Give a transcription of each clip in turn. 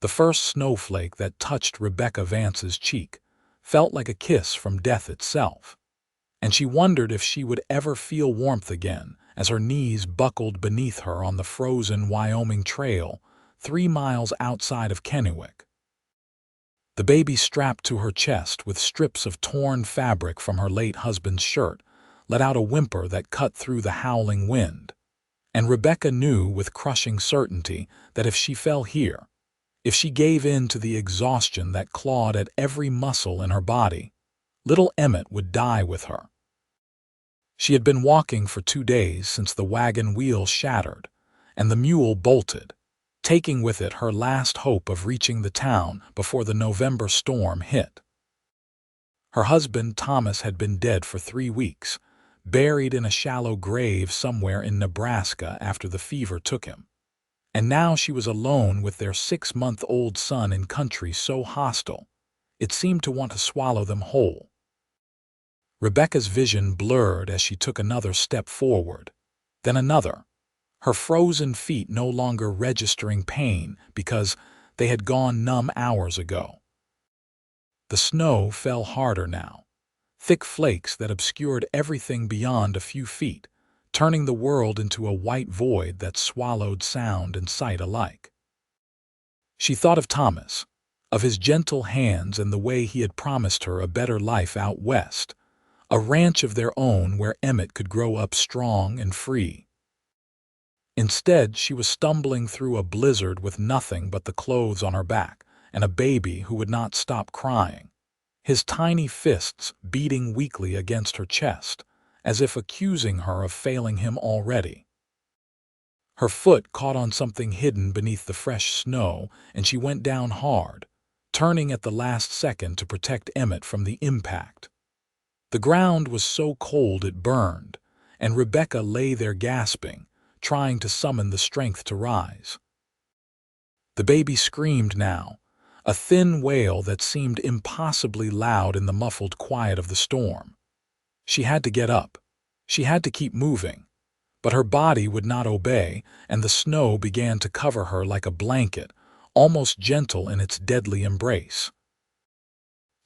The first snowflake that touched Rebecca Vance's cheek felt like a kiss from death itself, and she wondered if she would ever feel warmth again as her knees buckled beneath her on the frozen Wyoming trail 3 miles outside of Kennewick. The baby strapped to her chest with strips of torn fabric from her late husband's shirt let out a whimper that cut through the howling wind, and Rebecca knew with crushing certainty that if she fell here, if she gave in to the exhaustion that clawed at every muscle in her body, little Emmett would die with her. She had been walking for 2 days since the wagon wheel shattered and the mule bolted, taking with it her last hope of reaching the town before the November storm hit. Her husband Thomas had been dead for 3 weeks, buried in a shallow grave somewhere in Nebraska after the fever took him. And now she was alone with their 6-month-old son in country so hostile, it seemed to want to swallow them whole. Rebecca's vision blurred as she took another step forward, then another, her frozen feet no longer registering pain because they had gone numb hours ago. The snow fell harder now, thick flakes that obscured everything beyond a few feet, turning the world into a white void that swallowed sound and sight alike. She thought of Thomas, of his gentle hands and the way he had promised her a better life out west, a ranch of their own where Emmett could grow up strong and free. Instead, she was stumbling through a blizzard with nothing but the clothes on her back and a baby who would not stop crying, his tiny fists beating weakly against her chest, as if accusing her of failing him already. Her foot caught on something hidden beneath the fresh snow, and she went down hard, turning at the last second to protect Emmett from the impact. The ground was so cold it burned, and Rebecca lay there gasping, trying to summon the strength to rise. The baby screamed now, a thin wail that seemed impossibly loud in the muffled quiet of the storm. She had to get up. She had to keep moving. But her body would not obey, and the snow began to cover her like a blanket, almost gentle in its deadly embrace.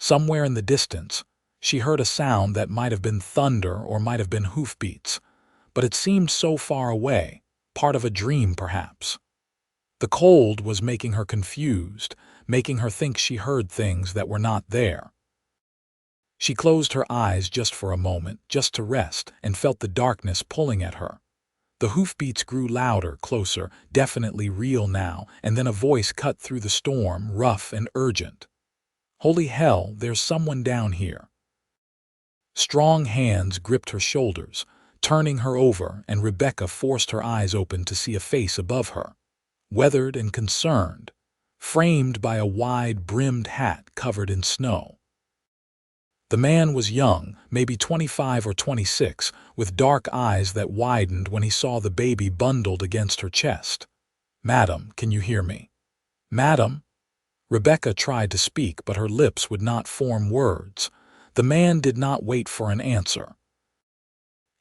Somewhere in the distance, she heard a sound that might have been thunder or might have been hoofbeats, but it seemed so far away, part of a dream perhaps. The cold was making her confused, making her think she heard things that were not there. She closed her eyes just for a moment, just to rest, and felt the darkness pulling at her. The hoofbeats grew louder, closer, definitely real now, and then a voice cut through the storm, rough and urgent. "Holy hell, there's someone down here." Strong hands gripped her shoulders, turning her over, and Rebecca forced her eyes open to see a face above her, weathered and concerned, framed by a wide-brimmed hat covered in snow. The man was young, maybe 25 or 26, with dark eyes that widened when he saw the baby bundled against her chest. "Madam, can you hear me?" "Madam?" Rebecca tried to speak, but her lips would not form words. The man did not wait for an answer.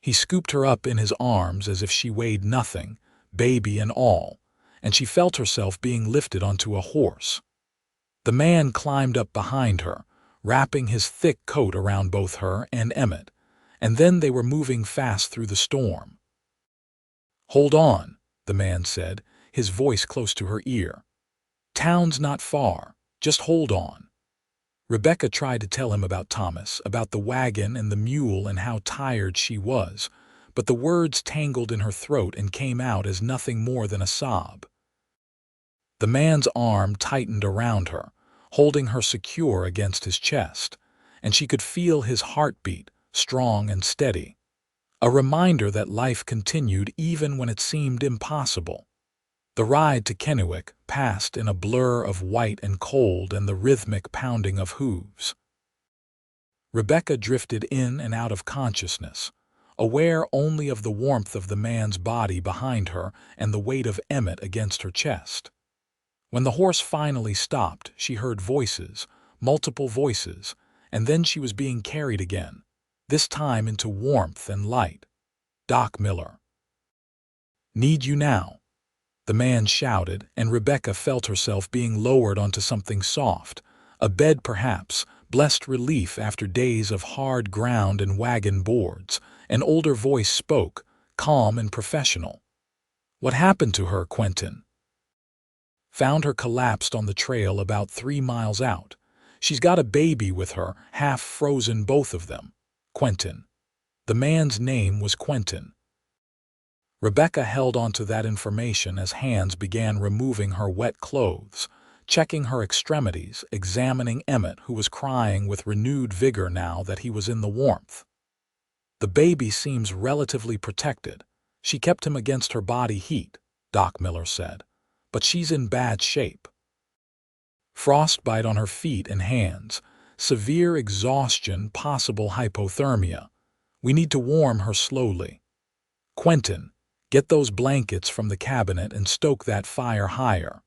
He scooped her up in his arms as if she weighed nothing, baby and all, and she felt herself being lifted onto a horse. The man climbed up behind her, wrapping his thick coat around both her and Emmett, and then they were moving fast through the storm. "Hold on," the man said, his voice close to her ear. "Town's not far, just hold on." Rebecca tried to tell him about Thomas, about the wagon and the mule and how tired she was, but the words tangled in her throat and came out as nothing more than a sob. The man's arm tightened around her, holding her secure against his chest, and she could feel his heartbeat, strong and steady, a reminder that life continued even when it seemed impossible. The ride to Kennewick passed in a blur of white and cold and the rhythmic pounding of hooves. Rebecca drifted in and out of consciousness, aware only of the warmth of the man's body behind her and the weight of Emmett against her chest. When the horse finally stopped, she heard voices, multiple voices, and then she was being carried again, this time into warmth and light. "Doc Miller." "Need you now." The man shouted, and Rebecca felt herself being lowered onto something soft. A bed, perhaps, blessed relief after days of hard ground and wagon boards. An older voice spoke, calm and professional. "What happened to her, Quentin?" "Found her collapsed on the trail about 3 miles out. She's got a baby with her, half frozen, both of them. Quentin." The man's name was Quentin. Rebecca held onto that information as hands began removing her wet clothes, checking her extremities, examining Emmett, who was crying with renewed vigor now that he was in the warmth. "The baby seems relatively protected. She kept him against her body heat," Doc Miller said, "but she's in bad shape. Frostbite on her feet and hands, severe exhaustion, possible hypothermia. We need to warm her slowly. Quentin, get those blankets from the cabinet and stoke that fire higher."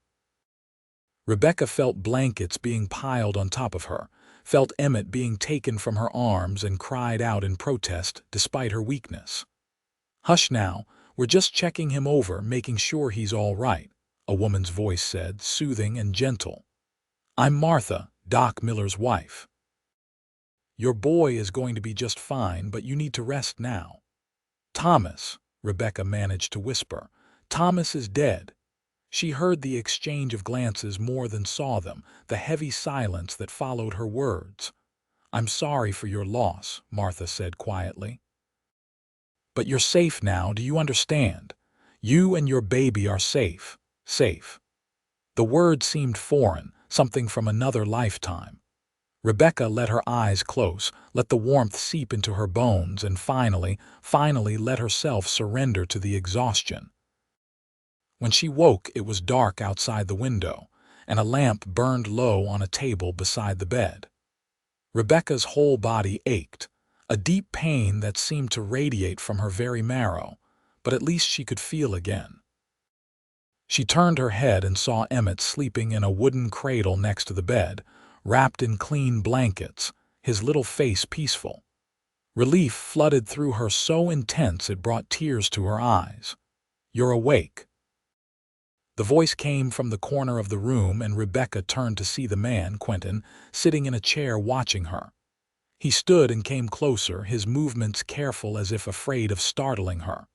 Rebecca felt blankets being piled on top of her, felt Emmett being taken from her arms, and cried out in protest despite her weakness. "Hush now, we're just checking him over, making sure he's all right," a woman's voice said, soothing and gentle. "I'm Martha, Doc Miller's wife. Your boy is going to be just fine, but you need to rest now." "Thomas," Rebecca managed to whisper, "Thomas is dead." She heard the exchange of glances more than saw them, the heavy silence that followed her words. "I'm sorry for your loss," Martha said quietly. "But you're safe now, do you understand? You and your baby are safe. Safe." The word seemed foreign, something from another lifetime. Rebecca let her eyes close, let the warmth seep into her bones, and finally let herself surrender to the exhaustion. When she woke, it was dark outside the window, and a lamp burned low on a table beside the bed. Rebecca's whole body ached, a deep pain that seemed to radiate from her very marrow, but at least she could feel again. She turned her head and saw Emmett sleeping in a wooden cradle next to the bed, wrapped in clean blankets, his little face peaceful. Relief flooded through her so intense it brought tears to her eyes. "You're awake." The voice came from the corner of the room, and Rebecca turned to see the man, Quentin, sitting in a chair watching her. He stood and came closer, his movements careful as if afraid of startling her.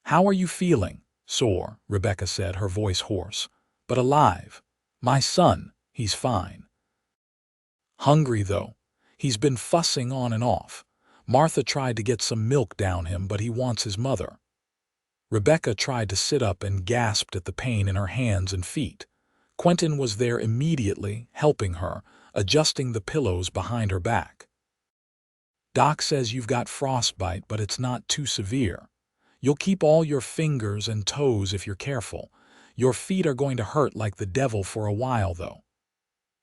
"How are you feeling?" "Sore," Rebecca said, her voice hoarse, "but alive. My son, he's fine. Hungry, though. He's been fussing on and off. Martha tried to get some milk down him, but he wants his mother." Rebecca tried to sit up and gasped at the pain in her hands and feet. Quentin was there immediately, helping her, adjusting the pillows behind her back. "Doc says you've got frostbite, but it's not too severe. You'll keep all your fingers and toes if you're careful. Your feet are going to hurt like the devil for a while, though."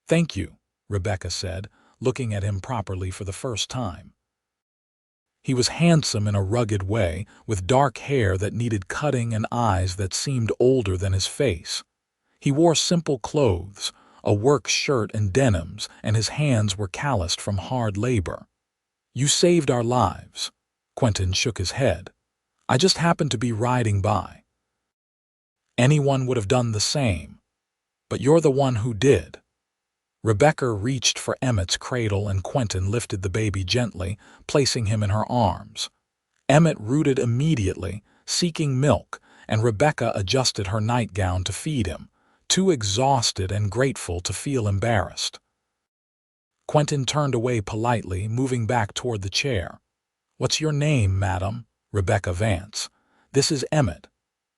"Thank you," Rebecca said, looking at him properly for the first time. He was handsome in a rugged way, with dark hair that needed cutting and eyes that seemed older than his face. He wore simple clothes, a work shirt and denims, and his hands were calloused from hard labor. "You saved our lives." Quentin shook his head. "I just happened to be riding by." "Anyone would have done the same. But you're the one who did." Rebecca reached for Emmett's cradle, and Quentin lifted the baby gently, placing him in her arms. Emmett rooted immediately, seeking milk, and Rebecca adjusted her nightgown to feed him, too exhausted and grateful to feel embarrassed. Quentin turned away politely, moving back toward the chair. "What's your name, madam?" "Rebecca Vance. This is Emmett.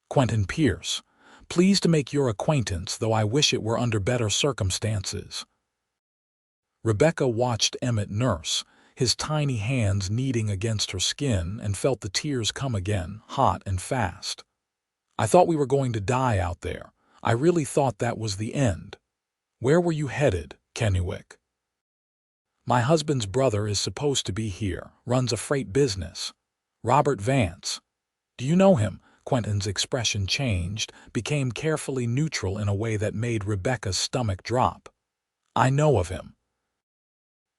Quentin Pierce. Pleased to make your acquaintance, though I wish it were under better circumstances." Rebecca watched Emmett nurse, his tiny hands kneading against her skin, and felt the tears come again, hot and fast. "I thought we were going to die out there. I really thought that was the end." "Where were you headed, Kennewick?" "My husband's brother is supposed to be here, runs a freight business. Robert Vance. Do you know him?" Quentin's expression changed, became carefully neutral in a way that made Rebecca's stomach drop. "I know of him."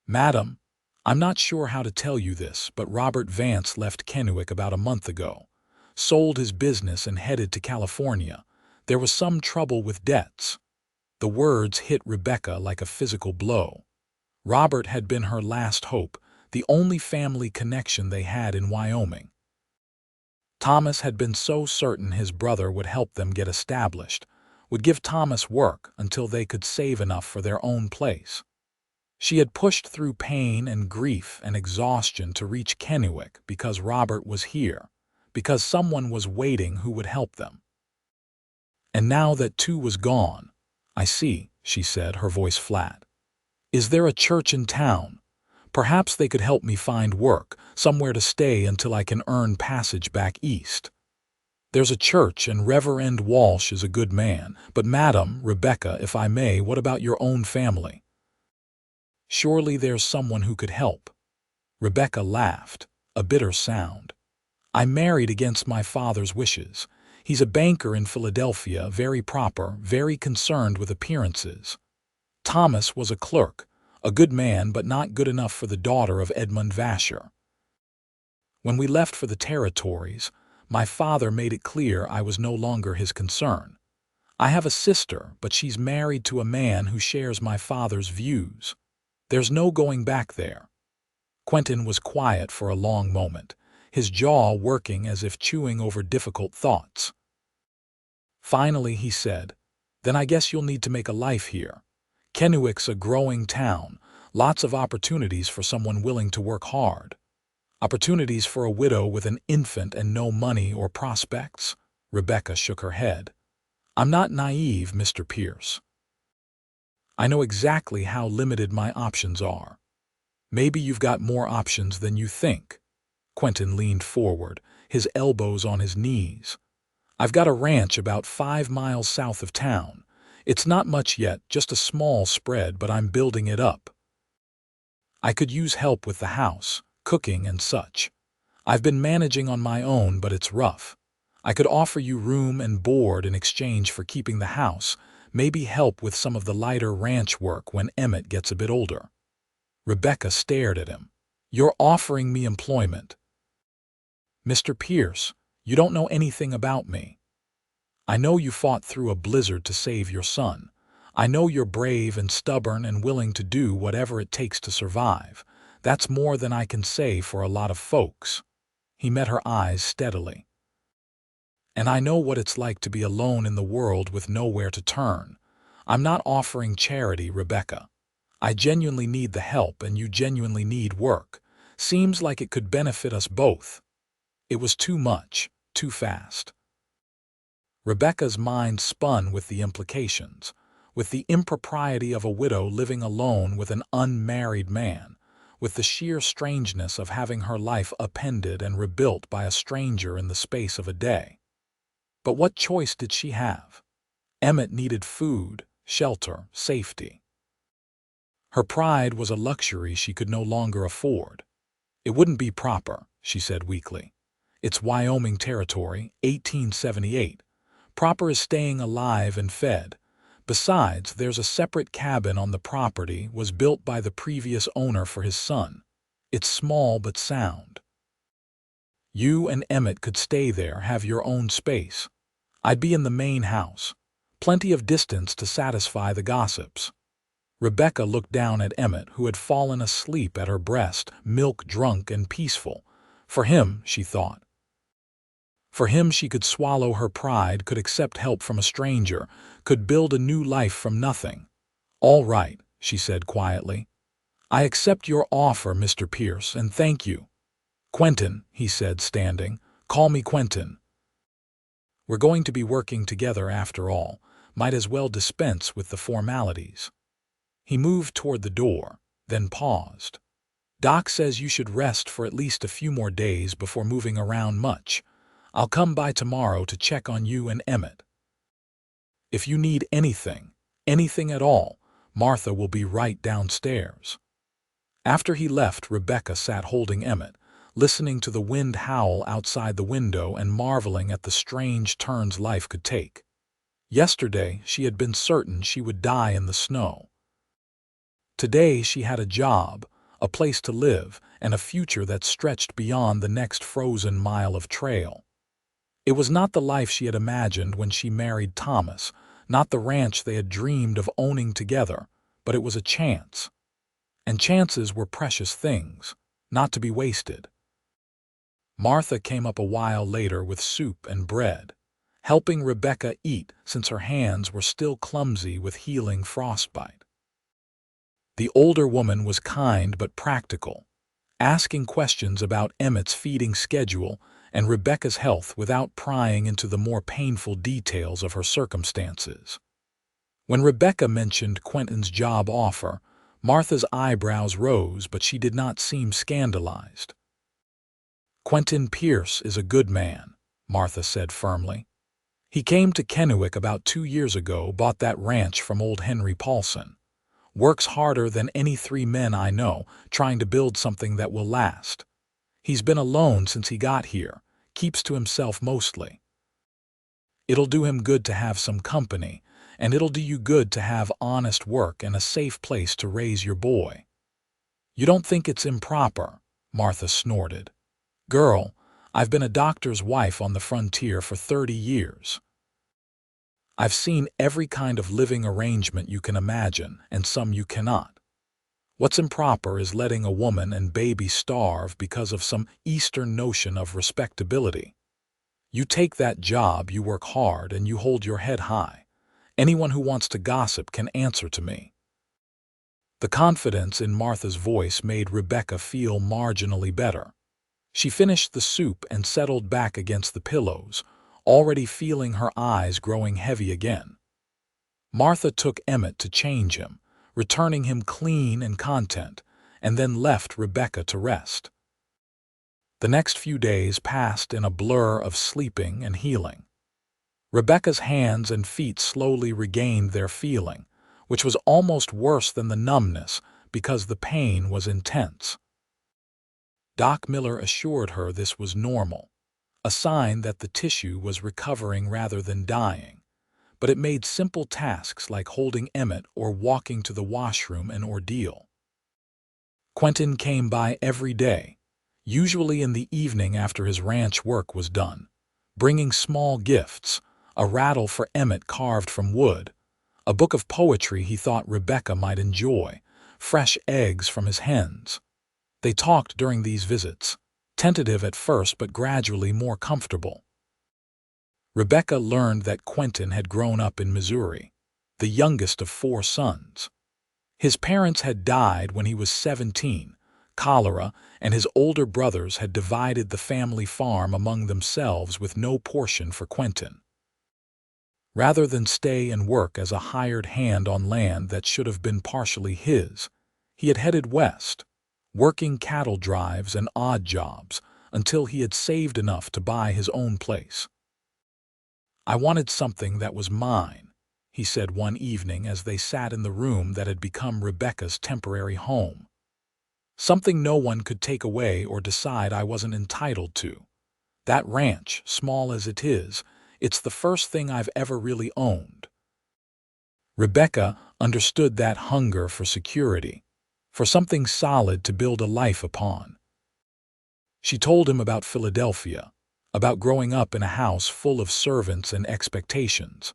"Madam, I'm not sure how to tell you this, but Robert Vance left Kennewick about a month ago. Sold his business and headed to California. There was some trouble with debts. The words hit Rebecca like a physical blow. Robert had been her last hope, the only family connection they had in Wyoming. Thomas had been so certain his brother would help them get established, would give Thomas work until they could save enough for their own place. She had pushed through pain and grief and exhaustion to reach Kennewick because Robert was here, because someone was waiting who would help them. And now that too was gone, "I see," she said, her voice flat. "Is there a church in town? Perhaps they could help me find work, somewhere to stay until I can earn passage back east. There's a church and Reverend Walsh is a good man, but Madam, Rebecca, if I may, what about your own family? Surely there's someone who could help." Rebecca laughed, a bitter sound. "I married against my father's wishes. He's a banker in Philadelphia, very proper, very concerned with appearances. Thomas was a clerk, a good man but not good enough for the daughter of Edmund Vasher. When we left for the territories, my father made it clear I was no longer his concern. I have a sister, but she's married to a man who shares my father's views. There's no going back there." Quentin was quiet for a long moment, his jaw working as if chewing over difficult thoughts. Finally he said, "Then I guess you'll need to make a life here. Kennewick's a growing town, lots of opportunities for someone willing to work hard." "Opportunities for a widow with an infant and no money or prospects?" Rebecca shook her head. "I'm not naive, Mr. Pierce. I know exactly how limited my options are." "Maybe you've got more options than you think." Quentin leaned forward, his elbows on his knees. "I've got a ranch about 5 miles south of town. It's not much yet, just a small spread, but I'm building it up. I could use help with the house, cooking and such. I've been managing on my own, but it's rough. I could offer you room and board in exchange for keeping the house, maybe help with some of the lighter ranch work when Emmett gets a bit older." Rebecca stared at him. "You're offering me employment?" "Mr. Pierce, you don't know anything about me. I know you fought through a blizzard to save your son. I know you're brave and stubborn and willing to do whatever it takes to survive. That's more than I can say for a lot of folks." He met her eyes steadily. "And I know what it's like to be alone in the world with nowhere to turn. I'm not offering charity, Rebecca. I genuinely need the help and you genuinely need work. Seems like it could benefit us both." It was too much, too fast. Rebecca's mind spun with the implications, with the impropriety of a widow living alone with an unmarried man, with the sheer strangeness of having her life upended and rebuilt by a stranger in the space of a day. But what choice did she have? Emmett needed food, shelter, safety. Her pride was a luxury she could no longer afford. "It wouldn't be proper," she said weakly. "It's Wyoming territory, 1878. Proper is staying alive and fed. Besides, there's a separate cabin on the property, was built by the previous owner for his son. It's small but sound. You and Emmett could stay there, have your own space. I'd be in the main house. Plenty of distance to satisfy the gossips." Rebecca looked down at Emmett, who had fallen asleep at her breast, milk-drunk and peaceful. For him, she thought. For him, she could swallow her pride, could accept help from a stranger, could build a new life from nothing. "All right," she said quietly. "I accept your offer, Mr. Pierce, and thank you." "Quentin," he said, standing. "Call me Quentin. We're going to be working together after all. Might as well dispense with the formalities." He moved toward the door, then paused. "Doc says you should rest for at least a few more days before moving around much. I'll come by tomorrow to check on you and Emmett. If you need anything, anything at all, Martha will be right downstairs." After he left, Rebecca sat holding Emmett, listening to the wind howl outside the window and marveling at the strange turns life could take. Yesterday, she had been certain she would die in the snow. Today she had a job, a place to live, and a future that stretched beyond the next frozen mile of trail. It was not the life she had imagined when she married Thomas, not the ranch they had dreamed of owning together, but it was a chance. And chances were precious things, not to be wasted. Martha came up a while later with soup and bread, helping Rebecca eat since her hands were still clumsy with healing frostbite. The older woman was kind but practical, asking questions about Emmett's feeding schedule and Rebecca's health without prying into the more painful details of her circumstances. When Rebecca mentioned Quentin's job offer, Martha's eyebrows rose, but she did not seem scandalized. "Quentin Pierce is a good man," Martha said firmly. "He came to Kennewick about 2 years ago, bought that ranch from old Henry Paulson. Works harder than any 3 men I know, trying to build something that will last. He's been alone since he got here, keeps to himself mostly. It'll do him good to have some company, and it'll do you good to have honest work and a safe place to raise your boy." "You don't think it's improper?" Martha snorted. "Girl, I've been a doctor's wife on the frontier for 30 years. I've seen every kind of living arrangement you can imagine, and some you cannot. What's improper is letting a woman and baby starve because of some Eastern notion of respectability. You take that job, you work hard, and you hold your head high. Anyone who wants to gossip can answer to me." The confidence in Martha's voice made Rebecca feel marginally better. She finished the soup and settled back against the pillows, already feeling her eyes growing heavy again. Martha took Emmett to change him, returning him clean and content, and then left Rebecca to rest. The next few days passed in a blur of sleeping and healing. Rebecca's hands and feet slowly regained their feeling, which was almost worse than the numbness because the pain was intense. Doc Miller assured her this was normal, a sign that the tissue was recovering rather than dying, but it made simple tasks like holding Emmett or walking to the washroom an ordeal. Quentin came by every day, usually in the evening after his ranch work was done, bringing small gifts, a rattle for Emmett carved from wood, a book of poetry he thought Rebecca might enjoy, fresh eggs from his hens. They talked during these visits, tentative at first but gradually more comfortable. Rebecca learned that Quentin had grown up in Missouri, the youngest of 4 sons. His parents had died when he was 17, cholera, and his older brothers had divided the family farm among themselves with no portion for Quentin. Rather than stay and work as a hired hand on land that should have been partially his, he had headed west, working cattle drives and odd jobs until he had saved enough to buy his own place. "I wanted something that was mine," he said one evening as they sat in the room that had become Rebecca's temporary home. "Something no one could take away or decide I wasn't entitled to. That ranch, small as it is, it's the first thing I've ever really owned." Rebecca understood that hunger for security, for something solid to build a life upon. She told him about Philadelphia, about growing up in a house full of servants and expectations,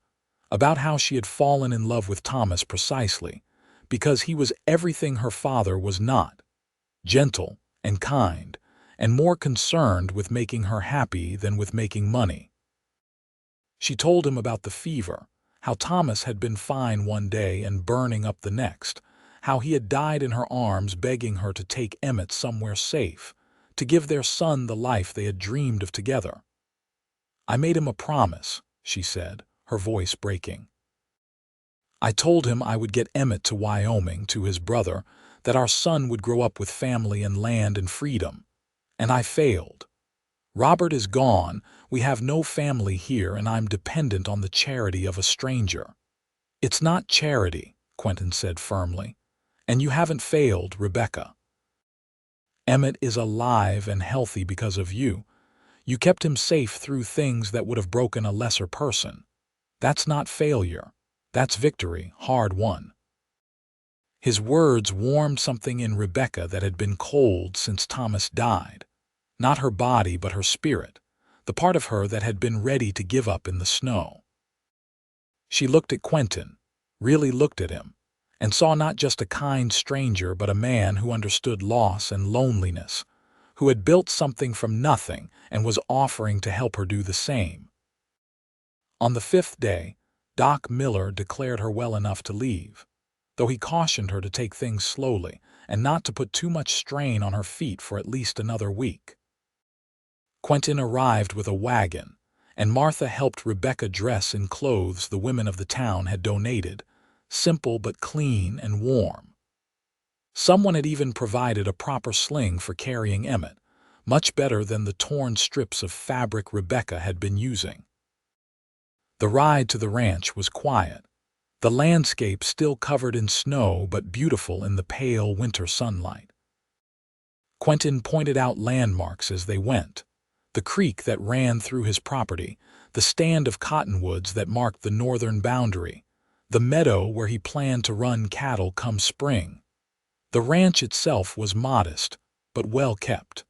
about how she had fallen in love with Thomas precisely because he was everything her father was not, gentle and kind, and more concerned with making her happy than with making money. She told him about the fever, how Thomas had been fine one day and burning up the next, how he had died in her arms begging her to take Emmett somewhere safe, to give their son the life they had dreamed of together. "I made him a promise," she said, her voice breaking. "I told him I would get Emmett to Wyoming, to his brother, that our son would grow up with family and land and freedom. And I failed. Robert is gone, we have no family here, and I'm dependent on the charity of a stranger." "It's not charity," Quentin said firmly. "And you haven't failed, Rebecca. Emmett is alive and healthy because of you. You kept him safe through things that would have broken a lesser person. That's not failure. That's victory, hard won." His words warmed something in Rebecca that had been cold since Thomas died. Not her body, but her spirit. the part of her that had been ready to give up in the snow. She looked at Quentin, really looked at him, and saw not just a kind stranger but a man who understood loss and loneliness, who had built something from nothing and was offering to help her do the same. On the fifth day, Doc Miller declared her well enough to leave, though he cautioned her to take things slowly and not to put too much strain on her feet for at least another week. Quentin arrived with a wagon, and Martha helped Rebecca dress in clothes the women of the town had donated, simple but clean and warm. Someone had even provided a proper sling for carrying Emmett, much better than the torn strips of fabric Rebecca had been using. The ride to the ranch was quiet, the landscape still covered in snow but beautiful in the pale winter sunlight. Quentin pointed out landmarks as they went, the creek that ran through his property, the stand of cottonwoods that marked the northern boundary, the meadow where he planned to run cattle come spring. The ranch itself was modest, but well kept.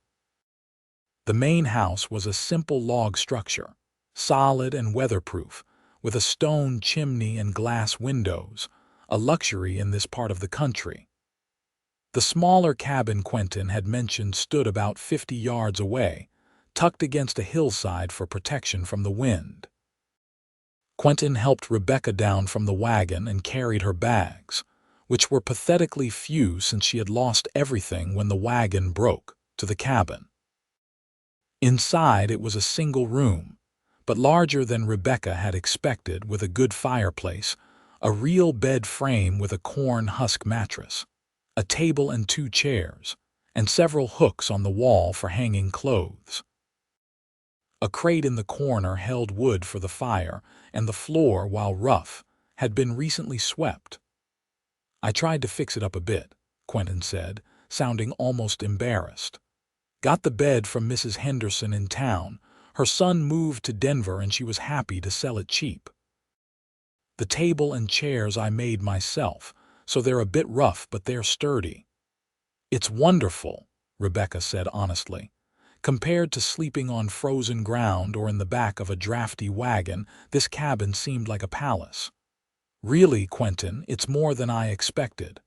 The main house was a simple log structure, solid and weatherproof, with a stone chimney and glass windows, a luxury in this part of the country. The smaller cabin Quentin had mentioned stood about 50 yards away, tucked against a hillside for protection from the wind. Quentin helped Rebecca down from the wagon and carried her bags, which were pathetically few since she had lost everything when the wagon broke, to the cabin. Inside it was a single room, but larger than Rebecca had expected, with a good fireplace, a real bed frame with a corn husk mattress, a table and 2 chairs, and several hooks on the wall for hanging clothes. A crate in the corner held wood for the fire, and the floor, while rough, had been recently swept. "I tried to fix it up a bit," Quentin said, sounding almost embarrassed. "Got the bed from Mrs. Henderson in town. Her son moved to Denver and she was happy to sell it cheap. The table and chairs I made myself, so they're a bit rough but they're sturdy." "It's wonderful," Rebecca said honestly. "Compared to sleeping on frozen ground or in the back of a drafty wagon, this cabin seemed like a palace." "Really, Quentin, it's more than I expected."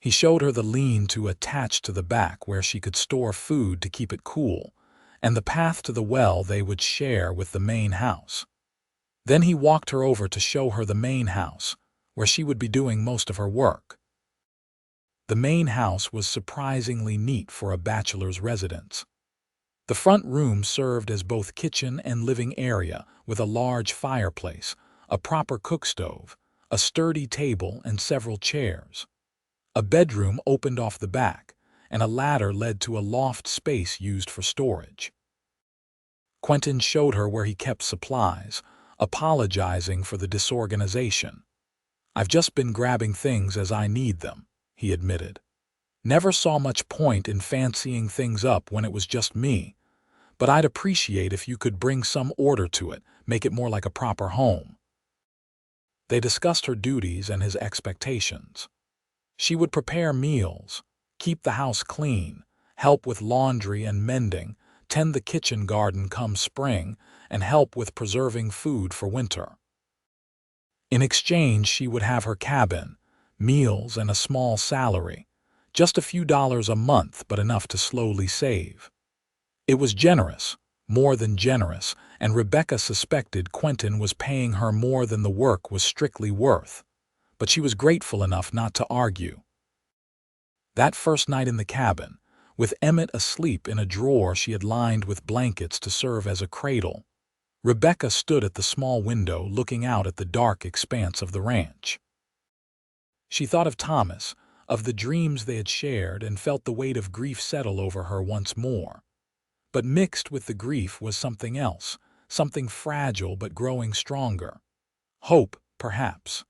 He showed her the lean-to attached to the back where she could store food to keep it cool, and the path to the well they would share with the main house. Then he walked her over to show her the main house, where she would be doing most of her work. The main house was surprisingly neat for a bachelor's residence. The front room served as both kitchen and living area, with a large fireplace, a proper cook stove, a sturdy table, and several chairs. A bedroom opened off the back, and a ladder led to a loft space used for storage. Quentin showed her where he kept supplies, apologizing for the disorganization. "I've just been grabbing things as I need them," he admitted. "Never saw much point in fancying things up when it was just me, but I'd appreciate if you could bring some order to it, make it more like a proper home." They discussed her duties and his expectations. She would prepare meals, keep the house clean, help with laundry and mending, tend the kitchen garden come spring, and help with preserving food for winter. In exchange, she would have her cabin, meals, and a small salary, just a few dollars a month but enough to slowly save. It was generous, more than generous, and Rebecca suspected Quentin was paying her more than the work was strictly worth, but she was grateful enough not to argue. That first night in the cabin, with Emmett asleep in a drawer she had lined with blankets to serve as a cradle, Rebecca stood at the small window looking out at the dark expanse of the ranch. She thought of Thomas, of the dreams they had shared, and felt the weight of grief settle over her once more. But mixed with the grief was something else, something fragile but growing stronger. Hope, perhaps.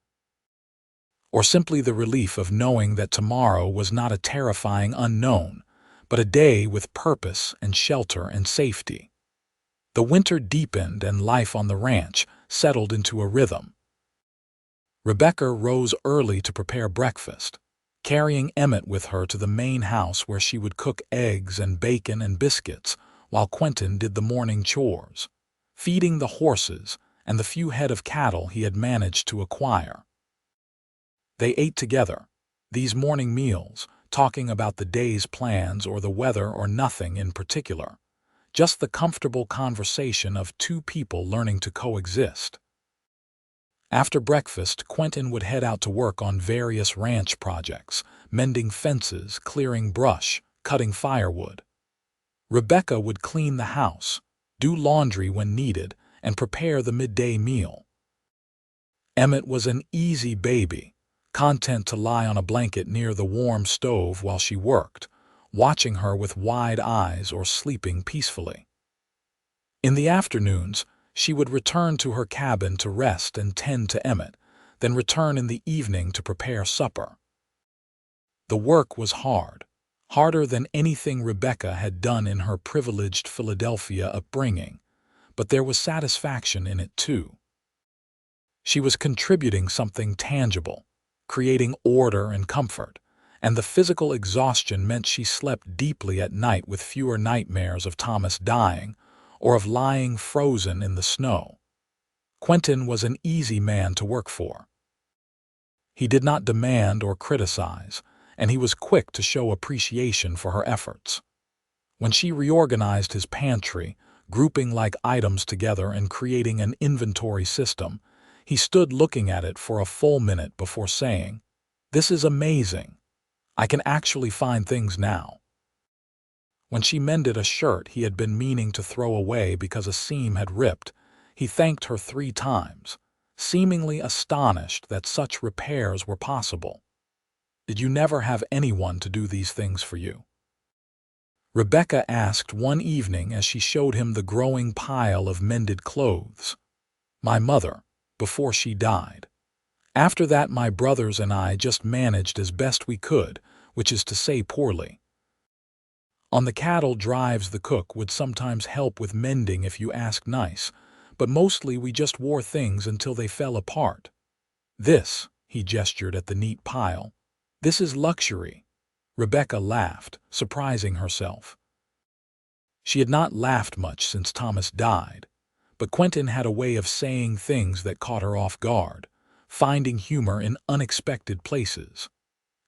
Or simply the relief of knowing that tomorrow was not a terrifying unknown, but a day with purpose and shelter and safety. The winter deepened and life on the ranch settled into a rhythm. Rebecca rose early to prepare breakfast, carrying Emmett with her to the main house where she would cook eggs and bacon and biscuits, while Quentin did the morning chores, feeding the horses and the few head of cattle he had managed to acquire. They ate together, these morning meals, talking about the day's plans or the weather or nothing in particular, just the comfortable conversation of two people learning to coexist. After breakfast, Quentin would head out to work on various ranch projects, mending fences, clearing brush, cutting firewood. Rebecca would clean the house, do laundry when needed, and prepare the midday meal. Emmett was an easy baby, content to lie on a blanket near the warm stove while she worked, watching her with wide eyes or sleeping peacefully. In the afternoons, she would return to her cabin to rest and tend to Emmett, then return in the evening to prepare supper. The work was hard, harder than anything Rebecca had done in her privileged Philadelphia upbringing, but there was satisfaction in it too. She was contributing something tangible, creating order and comfort, and the physical exhaustion meant she slept deeply at night with fewer nightmares of Thomas dying or of lying frozen in the snow. Quentin was an easy man to work for. He did not demand or criticize, and he was quick to show appreciation for her efforts. When she reorganized his pantry, grouping like items together and creating an inventory system, he stood looking at it for a full minute before saying, "This is amazing. I can actually find things now." When she mended a shirt he had been meaning to throw away because a seam had ripped, he thanked her 3 times, seemingly astonished that such repairs were possible. "Did you never have anyone to do these things for you?" Rebecca asked one evening as she showed him the growing pile of mended clothes. "My mother, before she died. After that my brothers and I just managed as best we could, which is to say poorly. On the cattle drives the cook would sometimes help with mending if you asked nice, but mostly we just wore things until they fell apart. This," he gestured at the neat pile, "this is luxury." Rebecca laughed, surprising herself. She had not laughed much since Thomas died, but Quentin had a way of saying things that caught her off guard, finding humor in unexpected places.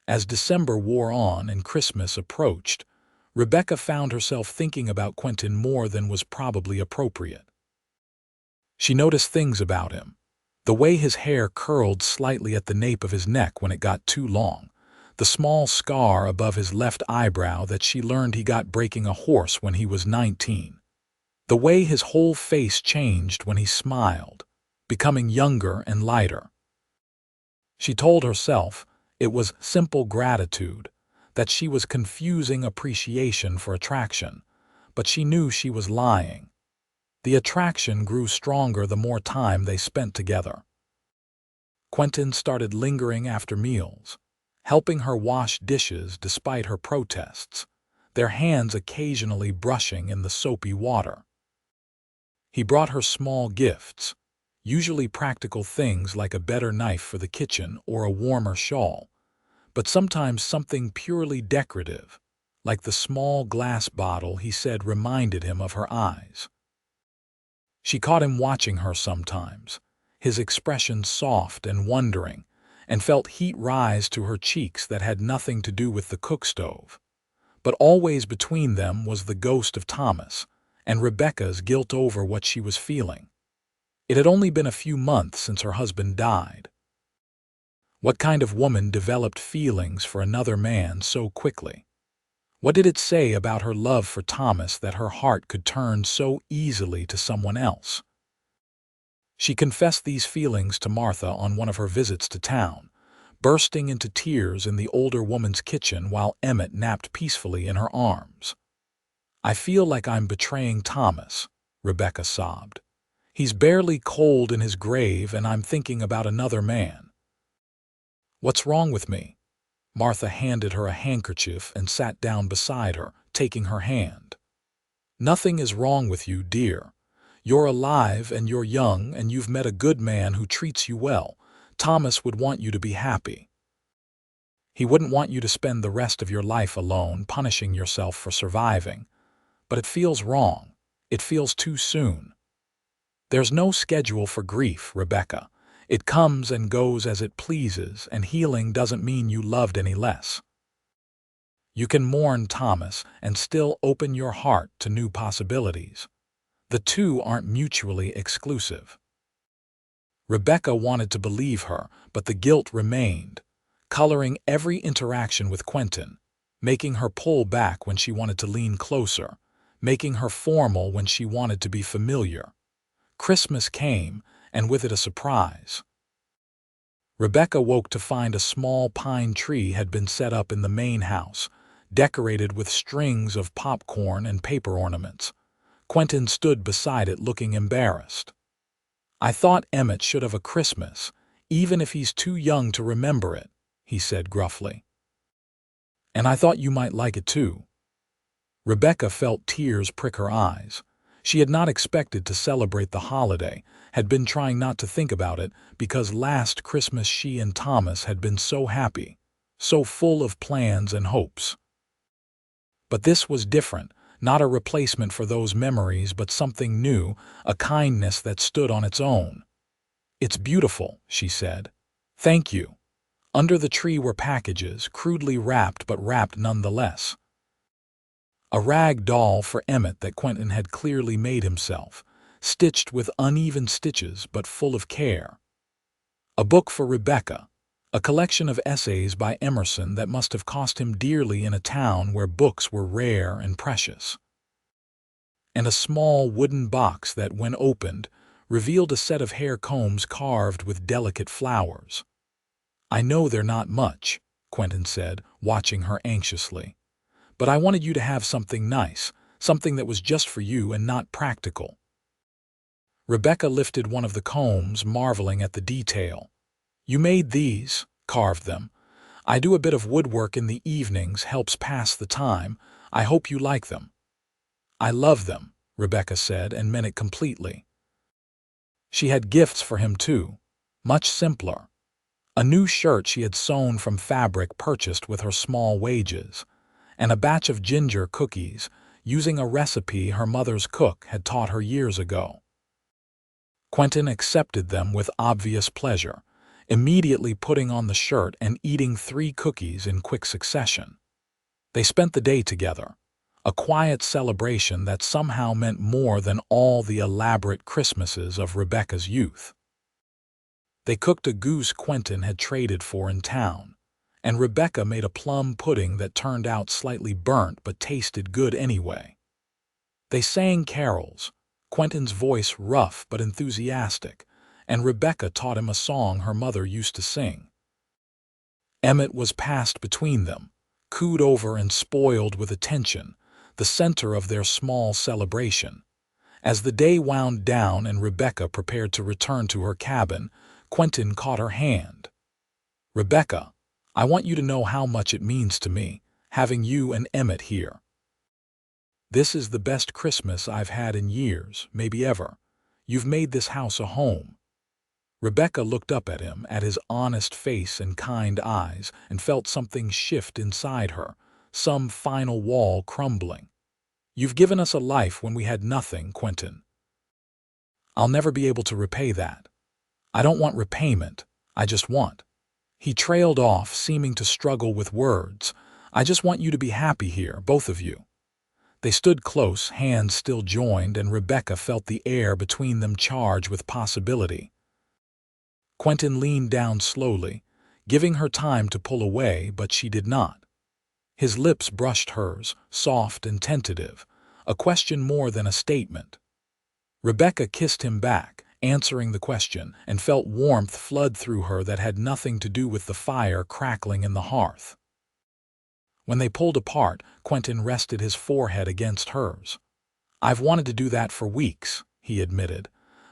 As December wore on and Christmas approached, Rebecca found herself thinking about Quentin more than was probably appropriate. She noticed things about him: the way his hair curled slightly at the nape of his neck when it got too long, the small scar above his left eyebrow that she learned he got breaking a horse when he was 19, the way his whole face changed when he smiled, becoming younger and lighter. She told herself it was simple gratitude, that she was confusing appreciation for attraction, but she knew she was lying. The attraction grew stronger the more time they spent together. Quentin started lingering after meals, helping her wash dishes despite her protests, their hands occasionally brushing in the soapy water. He brought her small gifts, usually practical things like a better knife for the kitchen or a warmer shawl, but sometimes something purely decorative, like the small glass bottle he said reminded him of her eyes. She caught him watching her sometimes, his expression soft and wondering, and felt heat rise to her cheeks that had nothing to do with the cook stove. But always between them was the ghost of Thomas, and Rebecca's guilt over what she was feeling. It had only been a few months since her husband died. What kind of woman developed feelings for another man so quickly? What did it say about her love for Thomas that her heart could turn so easily to someone else? She confessed these feelings to Martha on one of her visits to town, bursting into tears in the older woman's kitchen while Emmett napped peacefully in her arms. "I feel like I'm betraying Thomas," Rebecca sobbed. "He's barely cold in his grave and I'm thinking about another man." "What's wrong with me?" Martha handed her a handkerchief and sat down beside her, taking her hand. "Nothing is wrong with you, dear. You're alive and you're young and you've met a good man who treats you well. Thomas would want you to be happy. He wouldn't want you to spend the rest of your life alone, punishing yourself for surviving. but it feels wrong. It feels too soon. There's no schedule for grief, Rebecca. It comes and goes as it pleases, and healing doesn't mean you loved any less. You can mourn Thomas and still open your heart to new possibilities. The two aren't mutually exclusive. Rebecca wanted to believe her, but the guilt remained, coloring every interaction with Quentin, making her pull back when she wanted to lean closer, making her formal when she wanted to be familiar. Christmas came, and with it a surprise. Rebecca woke to find a small pine tree had been set up in the main house, decorated with strings of popcorn and paper ornaments. Quentin stood beside it looking embarrassed. "I thought Emmett should have a Christmas, even if he's too young to remember it," he said gruffly. "And I thought you might like it too." Rebecca felt tears prick her eyes. She had not expected to celebrate the holiday, had been trying not to think about it because last Christmas she and Thomas had been so happy, so full of plans and hopes. But this was different, not a replacement for those memories but something new, a kindness that stood on its own. "It's beautiful," she said. "Thank you." Under the tree were packages, crudely wrapped but wrapped nonetheless. A rag doll for Emmett that Quentin had clearly made himself, stitched with uneven stitches but full of care. A book for Rebecca, a collection of essays by Emerson that must have cost him dearly in a town where books were rare and precious. And a small wooden box that, when opened, revealed a set of hair combs carved with delicate flowers. "I know they're not much," Quentin said, watching her anxiously. "But I wanted you to have something nice, something that was just for you and not practical." Rebecca lifted one of the combs, marveling at the detail. "You made these, carved them. I do a bit of woodwork in the evenings, helps pass the time. I hope you like them." "I love them," Rebecca said, and meant it completely. She had gifts for him too, much simpler. A new shirt she had sewn from fabric purchased with her small wages, and a batch of ginger cookies, using a recipe her mother's cook had taught her years ago. Quentin accepted them with obvious pleasure, immediately putting on the shirt and eating 3 cookies in quick succession. They spent the day together, a quiet celebration that somehow meant more than all the elaborate Christmases of Rebecca's youth. They cooked a goose Quentin had traded for in town, and Rebecca made a plum pudding that turned out slightly burnt but tasted good anyway. They sang carols, Quentin's voice rough but enthusiastic, and Rebecca taught him a song her mother used to sing. Emmett was passed between them, cooed over and spoiled with attention, the center of their small celebration. As the day wound down and Rebecca prepared to return to her cabin, Quentin caught her hand. "Rebecca, I want you to know how much it means to me, having you and Emmett here. This is the best Christmas I've had in years, maybe ever. You've made this house a home." Rebecca looked up at him, at his honest face and kind eyes, and felt something shift inside her, some final wall crumbling. "You've given us a life when we had nothing, Quentin. I'll never be able to repay that. I don't want repayment, I just want." He trailed off, seeming to struggle with words. "I just want you to be happy here, both of you." They stood close, hands still joined, and Rebecca felt the air between them charged with possibility. Quentin leaned down slowly, giving her time to pull away, but she did not. His lips brushed hers, soft and tentative, a question more than a statement. Rebecca kissed him back, answering the question, and felt warmth flood through her that had nothing to do with the fire crackling in the hearth. When they pulled apart, Quentin rested his forehead against hers. "I've wanted to do that for weeks," he admitted,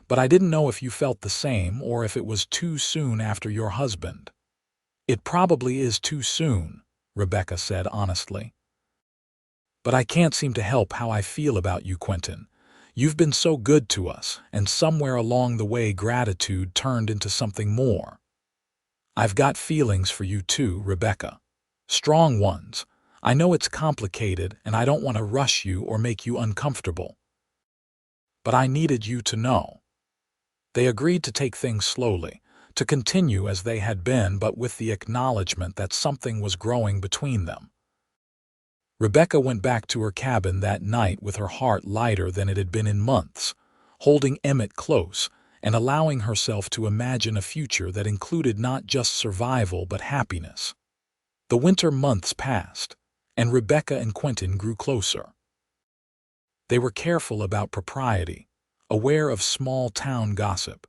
"but I didn't know if you felt the same or if it was too soon after your husband." "It probably is too soon," Rebecca said honestly. "But I can't seem to help how I feel about you, Quentin. You've been so good to us, and somewhere along the way gratitude turned into something more. I've got feelings for you too, Rebecca. Strong ones. I know it's complicated and I don't want to rush you or make you uncomfortable. But I needed you to know." They agreed to take things slowly, to continue as they had been but with the acknowledgement that something was growing between them. Rebecca went back to her cabin that night with her heart lighter than it had been in months, holding Emmett close and allowing herself to imagine a future that included not just survival but happiness. The winter months passed, and Rebecca and Quentin grew closer. They were careful about propriety, aware of small-town gossip,